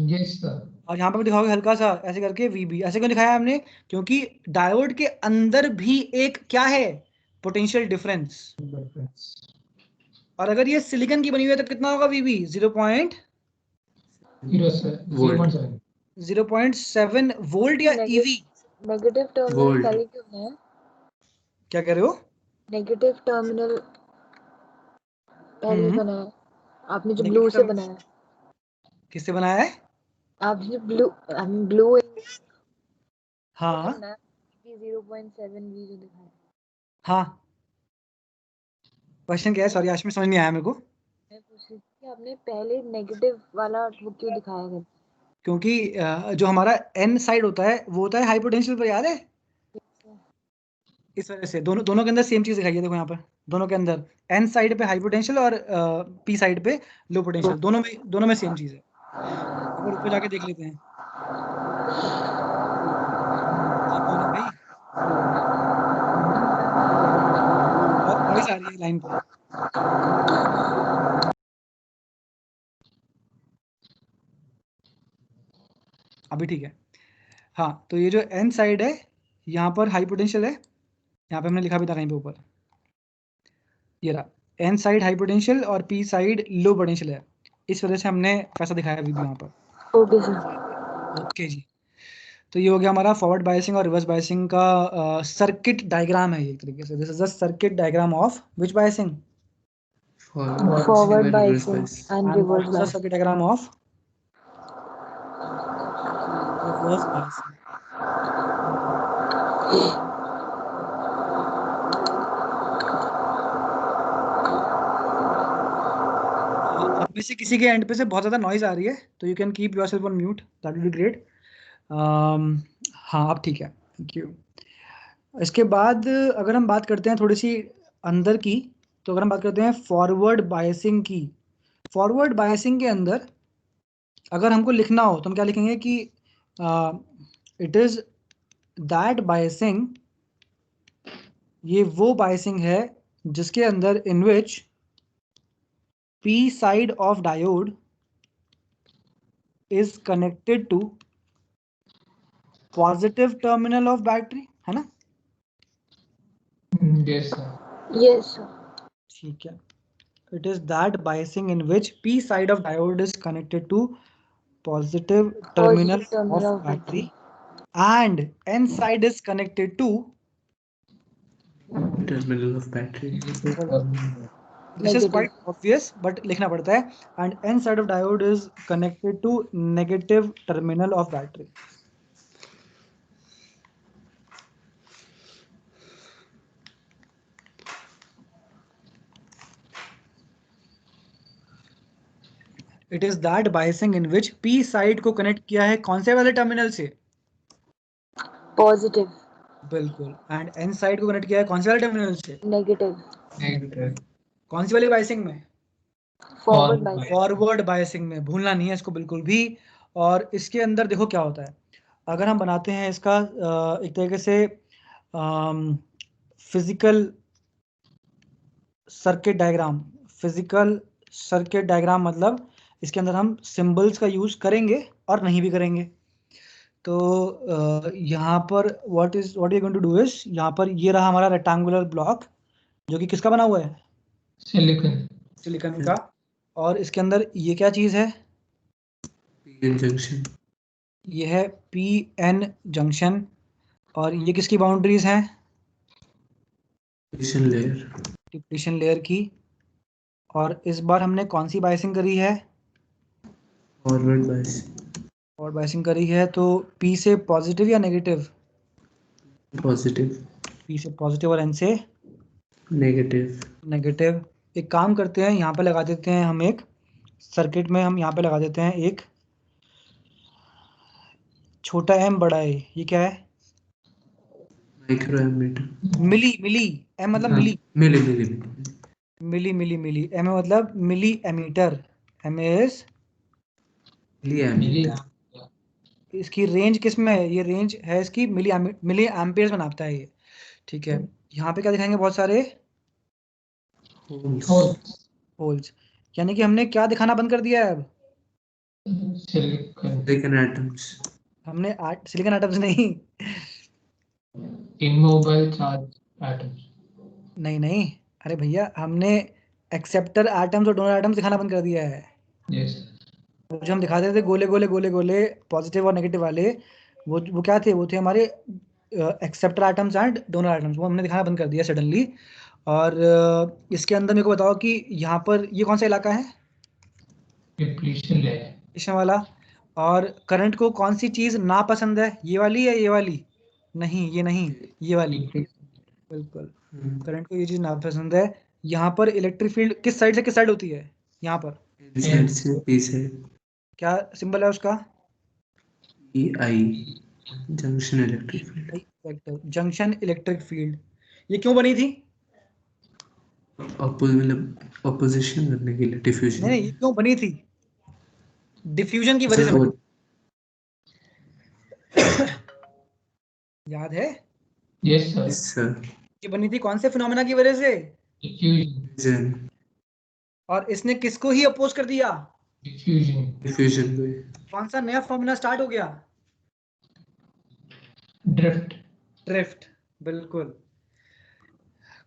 Yes, sir. और यहाँ पे भी दिखाओगे हल्का सा ऐसे करके VB। ऐसे क्यों दिखाया हमने? क्योंकि डायोड के अंदर भी एक क्या है? Potential difference. और अगर ये सिलिकॉन की बनी हुई है तो कितना होगा VB? 0.7. 0.7 वोल्ट या EV? Negative terminal Volt. पहले क्यों है? क्या कह रहे हो? Negative terminal पहले बनाया. आपने जो ब्लू Negative से term- बनाया, किससे बनाया है? आपने ब्लू हाँ बनाया 0.7 V जो दिखाया। हाँ, क्वेश्चन क्या है? सॉरी आशीष, समझ नहीं आया मेरे को। मैं पूछ रही थी कि आपने पहले नेगेटिव वाला वो क्यों दिखाया है? क्योंकि जो हमारा एन साइड होता है वो होता है हाई पोटेंशियल पर, याद है? इस वजह से दोनों के अंदर सेम चीज दिखाई है। देखो यहाँ पर दोनों के अंदर एन साइड पे हाई पोटेंशियल और पी साइड पे लो पोटेंशियल, दोनों में सेम चीज है। एक बार ऊपर जाके देख लेते हैं। आप कौन है भाई? बहुत नॉइस आ रही है लाइन पे। अभी ठीक है। हाँ, तो ये जो एन साइड है यहाँ पर हाई पोटेंशियल है, यहाँ पे हमने लिखा भी था कहीं पे ऊपर, ये रहा एन साइड हाई पोटेंशियल और पी साइड लो पोटेंशियल है। इस वजह से हमने वैसा दिखाया अभी भी यहाँ पर। Okay sir. ओके जी, तो ये हो गया हमारा फॉरवर्ड बायसिंग और रिवर्स बायसिंग का सर्किट डायग्राम है। एक तरीके से this is the circuit diagram of which biasing? Forward biasing and And what reverse is the biasing. circuit diagram of reverse biasing? आप में से किसी के एंड पे से बहुत ज़्यादा नॉइज आ रही है, तो you can keep yourself on mute, that will be great. हाँ अब ठीक है, थैंक यू। इसके बाद अगर हम बात करते हैं थोड़ी सी अंदर की, तो अगर हम बात करते हैं फॉरवर्ड बायसिंग की, फॉरवर्ड बायसिंग के अंदर अगर हमको लिखना हो तो हम क्या लिखेंगे कि इट इज़ दैट बायसिंग, ये वो बायसिंग है जिसके अंदर इन विच P side of diode is connected to positive terminal of battery, है ना? Yes, sir. Yes sir. ठीक है, it is that biasing in which P side of diode is connected to positive terminal Positive terminal of of battery and N side is connected to terminal of battery. this is Negative. quite obvious but लिखना पड़ता है, and N side of diode is connected to negative terminal of battery. It is that biasing in which P side को connect किया है कौन से वाले terminal से? Positive. बिल्कुल, एंड एन साइड को कनेक्ट किया है कौन से वाले टर्मिनल से? Negative. Negative. कौन सी वाली बायसिंग में? Forward biasing. फॉरवर्ड बायसिंग में, भूलना नहीं है इसको बिल्कुल भी। और इसके अंदर देखो क्या होता है, अगर हम बनाते हैं इसका एक तरीके से physical circuit diagram, physical circuit diagram मतलब इसके अंदर हम सिंबल्स का यूज करेंगे और नहीं भी करेंगे। तो यहाँ पर what you going to do is, यहाँ पर ये रहा हमारा रेक्टेंगुलर ब्लॉक जो कि किसका बना हुआ है? Silicon. सिलिकॉन का। और इसके अंदर ये क्या चीज़ है? PN junction. ये है PN जंक्शन। और ये किसकी बाउंड्रीज हैं? Depletion layer. डिप्लीशन लेयर की। और इस बार हमने कौन सी बायसिंग करी है? Forward bias. और बायसिंग करी है तो P से पॉजिटिव या नेगेटिव? Positive. P से पॉजिटिव और N से Negative. नेगेटिव। एक काम करते हैं, यहाँ पे लगा देते हैं हम एक सर्किट में, हम यहाँ पे लगा देते हैं एक छोटा m बड़ा a, ये क्या है? Microammeter. मिली m मतलब मिली, मिली m मतलब milli ammeter, m is Milliammeter. इसकी रेंज किस में है? ये रेंज है इसकी मिली एम्पियर्स में नापता है ये। ठीक है, यहाँ पे क्या दिखाएंगे? बहुत सारे होल्स, यानी कि हमने क्या दिखाना बंद कर दिया है अब? Silicon atoms. हमने सिलिकॉन एटम्स नहीं, Immobile charge atoms. नहीं अरे भैया, हमने एक्सेप्टर एटम्स और डोनर एटम्स दिखाना बंद कर दिया है। Yes. जो हम दिखाते थे गोले गोले पॉजिटिव और नेगेटिव वाले, वो क्या थे? वो थे हमारे acceptor atoms and donor atoms, वो हमने दिखाना बंद कर दिया सडनली। और इसके अंदर मेरे को बताओ कि यहाँ पर ये कौन सा इलाका है? डिप्लीशन है डिप्लीशन वाला। और करंट को कौन सी चीज ना पसंद है, ये वाली या ये वाली? नहीं, ये नहीं, ये वाली। बिल्कुल, करंट को ये चीज ना पसंद है। यहाँ पर इलेक्ट्रिक फील्ड किस साइड से किस साइड होती है? यहाँ पर साइड से पी साइड, क्या सिंबल है उसका? E I, junction electric field. Vector junction electric field. ये क्यों बनी थी? मतलब ऑपोजिशन करने के लिए, डिफ्यूजन। नहीं, ये क्यों बनी थी? डिफ्यूजन की वजह से सर बनी। याद है? यस सर, सर ये बनी थी कौन से फिनोमेना की वजह से? डिफ्यूजन, और इसने किसको ही अपोज कर दिया? डिफ्यूजन, डिफ्यूजन को। कौन सा नया फॉर्मूला स्टार्ट हो गया? ड्रिफ्ट। ड्रिफ्ट। बिल्कुल,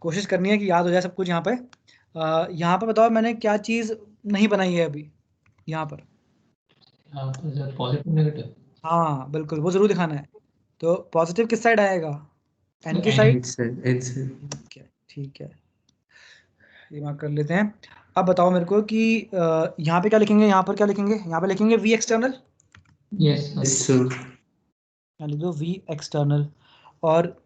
कोशिश करनी है कि याद हो जाए सब कुछ। यहाँ पे यहाँ पे बताओ मैंने क्या चीज नहीं बनाई है अभी यहाँ पर? तो सर पॉजिटिव नेगेटिव। हाँ बिल्कुल, वो जरूर दिखाना है। तो पॉजिटिव किस साइड आएगा? एन की N साइड। एन से। ठीक है, ठीक है, ये मार्क कर लेते हैं। अब बताओ मेरे को कि यहाँ पे क्या लिखेंगे, यहाँ पर क्या लिखेंगे? यहाँ पे लिखेंगे वी एक्सटर्नल। यस सर यहाँ लिख दो वी एक्सटर्नल। और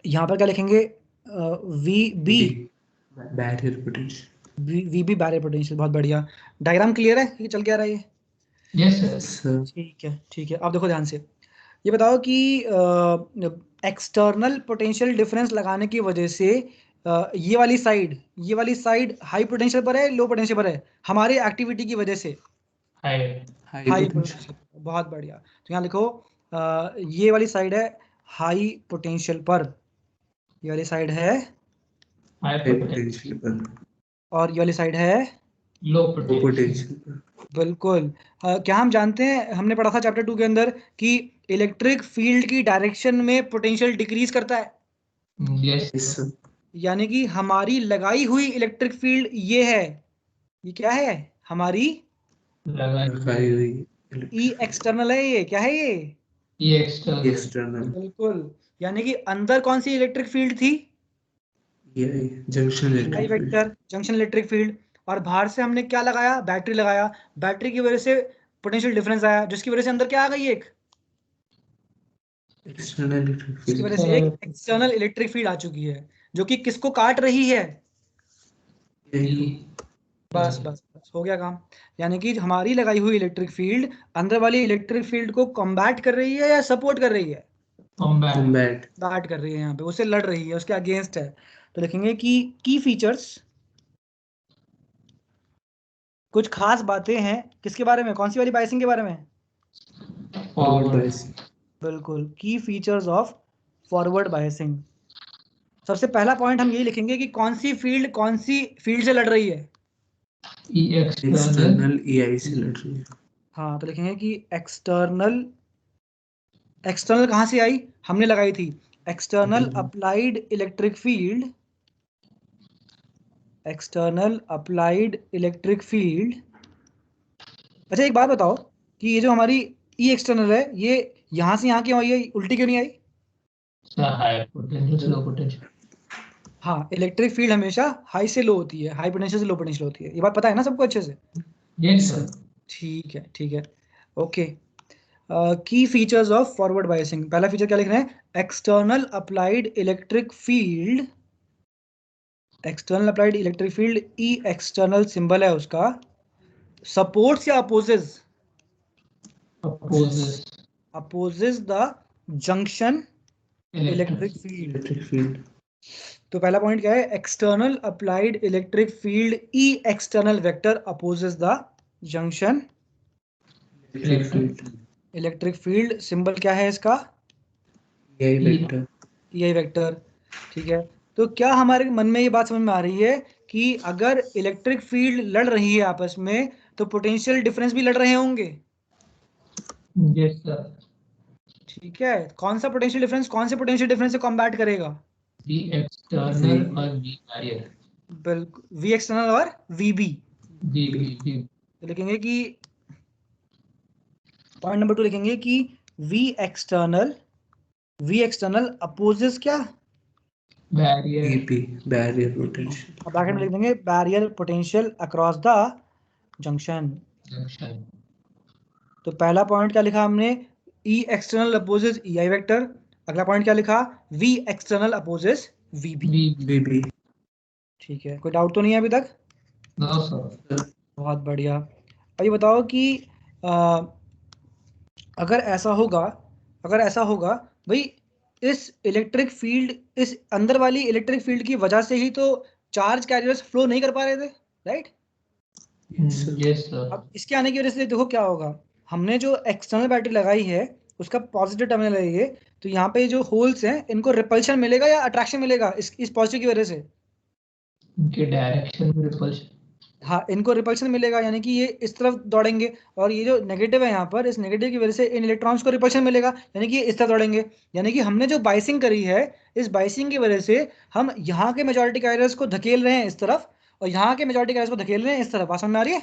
यहाँ पर क्या लिखेंगे? V B. Barrier potential. V B barrier potential. बहुत बढ़िया। डायग्राम क्लियर है कि चल क्या रहा है ये? Yes sir. सर ठीक है, ठीक है। अब देखो ध्यान से, ये बताओ कि एक्सटर्नल पोटेंशियल डिफरेंस लगाने की वजह से ये वाली साइड हाई पोटेंशियल पर है, लो पोटेंशियल पर है? हमारे एक्टिविटी की वजह से हाई। High potential. बहुत बढ़िया। तो यहाँ लिखो ये वाली साइड है हाई पोटेंशियल पर, ये वाली साइड है हाई पोटेंशियल पर, और ये वाली साइड है लो पोटेंशियल। पोटेंशियल पर। बिल्कुल। क्या हम जानते हैं, हमने पढ़ा था चैप्टर 2 के अंदर कि इलेक्ट्रिक फील्ड की डायरेक्शन में पोटेंशियल डिक्रीज करता है। यस सर यानी कि हमारी लगाई हुई इलेक्ट्रिक फील्ड ये है, ये क्या है हमारी? लगाई हुई ई एक्सटर्नल है। ये क्या है ये? ई एक्सटर्नल। एक्सटर्नल, बिल्कुल। यानी कि अंदर कौन सी इलेक्ट्रिक फील्ड थी? ये junction I electric field. Vector, junction electric field. और बाहर से हमने क्या लगाया? बैटरी लगाया। बैटरी की वजह से पोटेंशियल डिफरेंस आया, जिसकी वजह से अंदर क्या आ गई? एक एक्सटर्नल इलेक्ट्रिक इसकी वजह फील्ड। से एक एक्सटर्नल इलेक्ट्रिक फील्ड आ चुकी है, जो कि किसको काट रही है? बस बस बस, हो गया काम। यानी कि हमारी लगाई हुई इलेक्ट्रिक फील्ड अंदर वाली इलेक्ट्रिक फील्ड को कॉम्बैट कर रही है या सपोर्ट कर रही है? कॉम्बैट। बैट कर रही है, यहाँ पे उससे लड़ रही है, उसके अगेंस्ट है। तो लिखेंगे कि की फीचर्स, कुछ खास बातें हैं किसके बारे में? कौन सी वाली बायसिंग के बारे में? Forward biasing. बिल्कुल, की फीचर्स ऑफ फॉरवर्ड बायसिंग। सबसे पहला पॉइंट हम यही लिखेंगे कि कौन सी फील्ड से लड़ रही है? ई एक्सटर्नल। एक्सटर्नल ईआई से लड़ रही है। हाँ, तो लिखेंगे कि एक्सटर्नल कहाँ से आई? हमने लगाई थी external applied electric field. External applied electric field. अच्छा एक बात बताओ कि ये जो हमारी ई एक्सटर्नल है, ये यहाँ से यहाँ क्यों आई है? उल्टी क्यों नहीं आई? हाई पोटेंशियल से लो पोटेंशियल। हाँ, इलेक्ट्रिक फील्ड हमेशा हाई से लो होती है, हाई पोटेंशियल से लो पोटेंशियल होती है। ये बात पता है ना सबको अच्छे से? Yes sir. ठीक है, ठीक है, okay. Key features of forward biasing, पहला फीचर क्या लिख रहे हैं? External applied electric field. External applied electric field, E external symbol है उसका, सपोर्ट्स या opposes? Opposes the junction electric field. तो पहला पॉइंट क्या है? External applied electric field E external vector opposes the junction electric field. Symbol क्या है इसका? यही वेक्टर। यही वेक्टर। ठीक है, तो क्या हमारे मन में ये बात समझ में आ रही है कि अगर इलेक्ट्रिक फील्ड लड़ रही है आपस में, तो पोटेंशियल डिफरेंस भी लड़ रहे होंगे? Yes sir. ठीक है, कौन सा पोटेंशियल डिफरेंस कौन से पोटेंशियल डिफरेंस से कॉम्बैट करेगा? वी एक्सटर्नल और वी बैरियर। बिल्कुल, वी एक्सटर्नल और वी बी। वी तो लिखेंगे कि पॉइंट नंबर 2 लिखेंगे कि वी एक्सटर्नल अपोजेस क्या? बैरियर। Barrier potential. अब ब्रैकेट में लिख देंगे barrier potential across the junction. Junction. तो पहला पॉइंट क्या लिखा हमने, ई external opposes E I vector. अगला पॉइंट क्या लिखा, V external opposes V B. बीबी। ठीक है, कोई डाउट तो नहीं है अभी तक? No sir. बहुत बढ़िया। अब ये बताओ कि अगर ऐसा होगा भाई, इस इलेक्ट्रिक फील्ड, इस अंदर वाली इलेक्ट्रिक फील्ड की वजह से ही तो चार्ज कैरियर्स फ्लो नहीं कर पा रहे थे, राइट? Yes sir. अब इसके आने की वजह से देखो क्या होगा, हमने जो एक्सटर्नल बैटरी लगाई है उसका पॉजिटिव टर्मिनल है ये, तो यहाँ पे जो होल्स हैं इनको रिपल्शन मिलेगा या अट्रैक्शन मिलेगा इस पॉजिटिव की वजह से? इनके डायरेक्शन में रिपल्शन। हाँ, इनको रिपल्शन मिलेगा, यानी कि ये इस तरफ दौड़ेंगे, और ये जो नेगेटिव है यहाँ पर, इस नेगेटिव की वजह से इन इलेक्ट्रॉन्स को रिपल्शन मिलेगा, यानी कि ये इस तरफ दौड़ेंगे। यानी कि हमने जो बाइसिंग करी है, इस बाइसिंग की वजह से हम यहाँ के मेजॉरिटी कैरियर्स को धकेल रहे हैं इस तरफ, और यहाँ के मेजॉरिटी कैरियर्स को धकेल रहे हैं इस तरफ। बात समझ में आ रही है?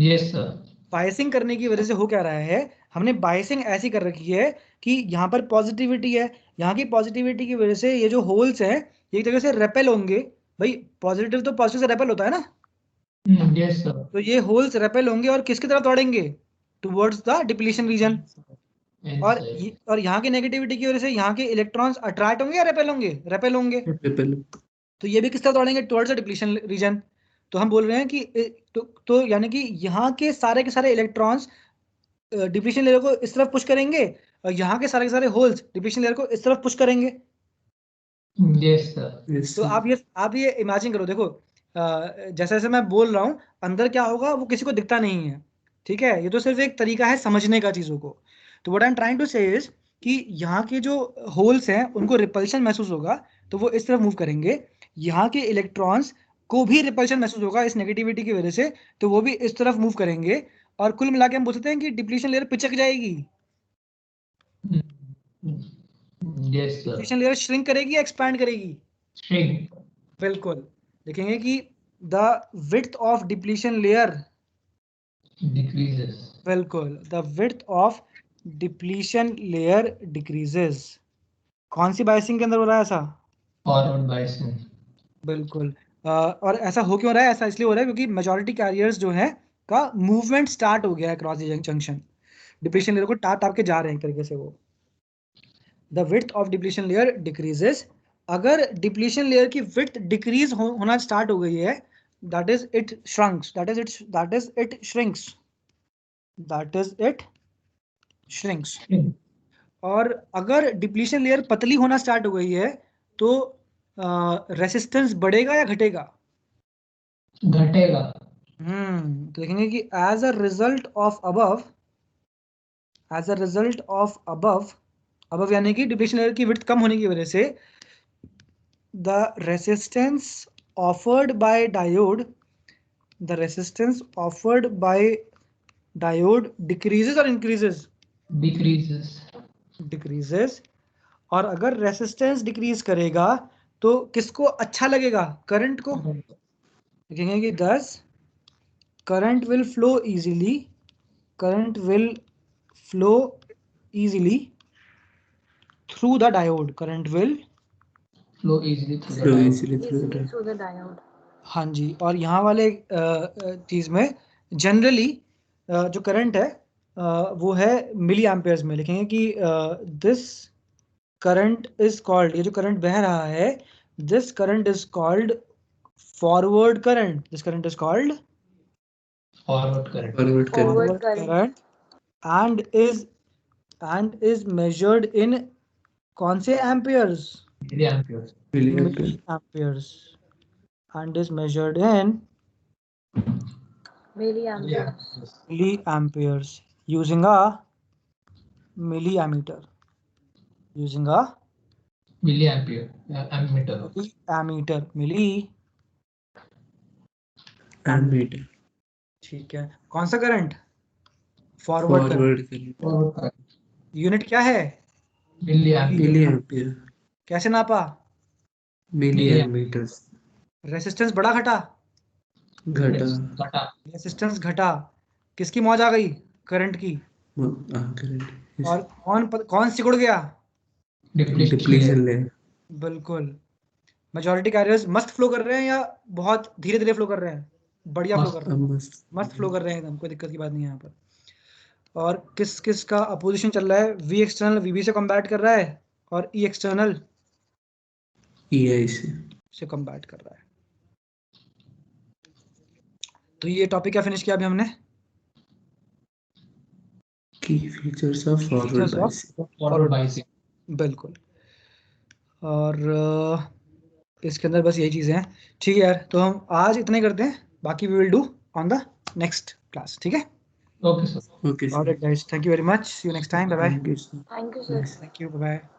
Yes sir. बाइसिंग करने की वजह से हो क्या रहा है, हमने बाइसिंग ऐसी कर रखी है कि यहाँ पर पॉजिटिविटी है, यहाँ की पॉजिटिविटी की वजह से ये जो होल्स हैं ये एक जगह से रेपेल होंगे। भाई पॉजिटिव तो पॉजिटिव से रेपेल होता है ना, यस सर। तो ये होल्स रेपेल होंगे और किसकी तरफ दौड़ेंगे, टुवर्ड्स द डिप्लीशन रीजन। और यहाँ की नेगेटिविटी की वजह से यहाँ के इलेक्ट्रॉन्स अट्रैक्ट होंगे या रेपेल होंगे? रेपेल होंगे। तो ये भी किस तरफ दौड़ेंगे, टुवर्ड्स द डिप्लीशन रीजन। तो हम बोल रहे हैं कि तो यानी कि यहाँ के सारे इलेक्ट्रॉन्स डिप्लीशन लेयर को इस तरफ पुश करेंगे, और यहाँ के सारे होल्स डिप्लीशन लेयर को इस तरफ पुश करेंगे। Yes sir. तो आप ये इमेजिन करो, देखो जैसे जैसे मैं बोल रहा हूँ अंदर क्या होगा वो किसी को दिखता नहीं है, ठीक है? ये तो सिर्फ एक तरीका है समझने का चीज़ों को। तो what I am trying to say is कि यहाँ के जो होल्स हैं उनको रिपल्शन महसूस होगा, तो वो इस तरफ मूव करेंगे। यहाँ के इलेक्ट्रॉन्स को भी रिपल्शन महसूस होगा इस नेगेटिविटी की वजह से, तो वो भी इस तरफ मूव करेंगे। और कुल मिला के हम बोल सकते हैं कि डिप्लीशन लेयर पिचक जाएगी। यस सर। डिप्लीशन लेयर श्रिंक करेगी या एक्सपैंड करेगी? श्रिंक। बिल्कुल। देखेंगे कि the width of depletion layer decreases. बिल्कुल, the width of depletion layer decreases. कौन सी बाइसिंग के अंदर हो रहा है ऐसा? Forward biasing. बिल्कुल। और ऐसा हो क्यों रहा है? ऐसा इसलिए हो रहा है क्योंकि मेजॉरिटी कैरियर्स जो है का मूवमेंट स्टार्ट हो गया है क्रॉस जंक्शन, डिप्लीशन लेयर को टाप टाप के जा रहे हैं एक तरीके से वो। The width of depletion layer decreases. अगर डिप्लीशन लेयर की विड्थ डिक्रीज होना स्टार्ट हो गई है, that is it shrinks, that is it shrinks। और अगर डिप्लीशन लेयर पतली होना स्टार्ट हो गई है तो रेसिस्टेंस बढ़ेगा या घटेगा? घटेगा। तो देखेंगे कि as a result of above यानी कि डिप्लीशन लेयर की विड्थ कम होने की वजह से the resistance offered by diode decreases or increases? Decreases। और अगर रेसिस्टेंस डिक्रीज करेगा तो किसको अच्छा लगेगा? करंट को। देखेंगे कि thus current will flow easily through the diode। current will flow easily through the diode। हाँ जी। और यहाँ वाले चीज में जनरली जो करंट है वो है मिली एम्पेयर्स में। लिखेंगे कि दिस करंट इज कॉल्ड, ये जो करंट बह रहा है, this current is called forward current. This current is called forward current and is measured in कौन से Ampere's? milliamperes Ampere's. and is measured in milliamperes using a milliammeter ammeter। ठीक है। कौन सा करंट? Forward current. यूनिट क्या है? Milliampere. कैसे नापा? मिलीएम्पीयर। रेसिस्टेंस बढ़ा घटा? घटा। रेसिस्टेंस घटा, किसकी मौज आ गई? करंट की। करंट। और कौन सिकुड़ गया? Depletion layer. बिल्कुल। मेजॉरिटी कैरियर्स मस्त फ्लो कर रहे हैं या बहुत धीरे धीरे फ्लो कर रहे हैं? बढ़िया फ्लो कर रहे हैं, मस्त मस्त फ्लो कर रहे हैं एकदम, कोई दिक्कत की बात नहीं है यहाँ पर। और किस किस का अपोजिशन चल रहा है? वी एक्सटर्नल वीबी से कम्बैट कर रहा है और ई एक्सटर्नल EI से कम्बैट कर रहा है। तो ये टॉपिक क्या फिनिश किया अभी हमने? की features of forward biasing. Forward biasing, बिल्कुल। और इसके अंदर बस यही चीज़ें हैं। ठीक है यार, तो हम आज इतना ही करते हैं, बाकी we will do on the next class. ठीक है, okay sir. Okay alright guys, thank you very much, see you next time, bye bye. Thank you sir. Thank you sir. Thank you, bye bye.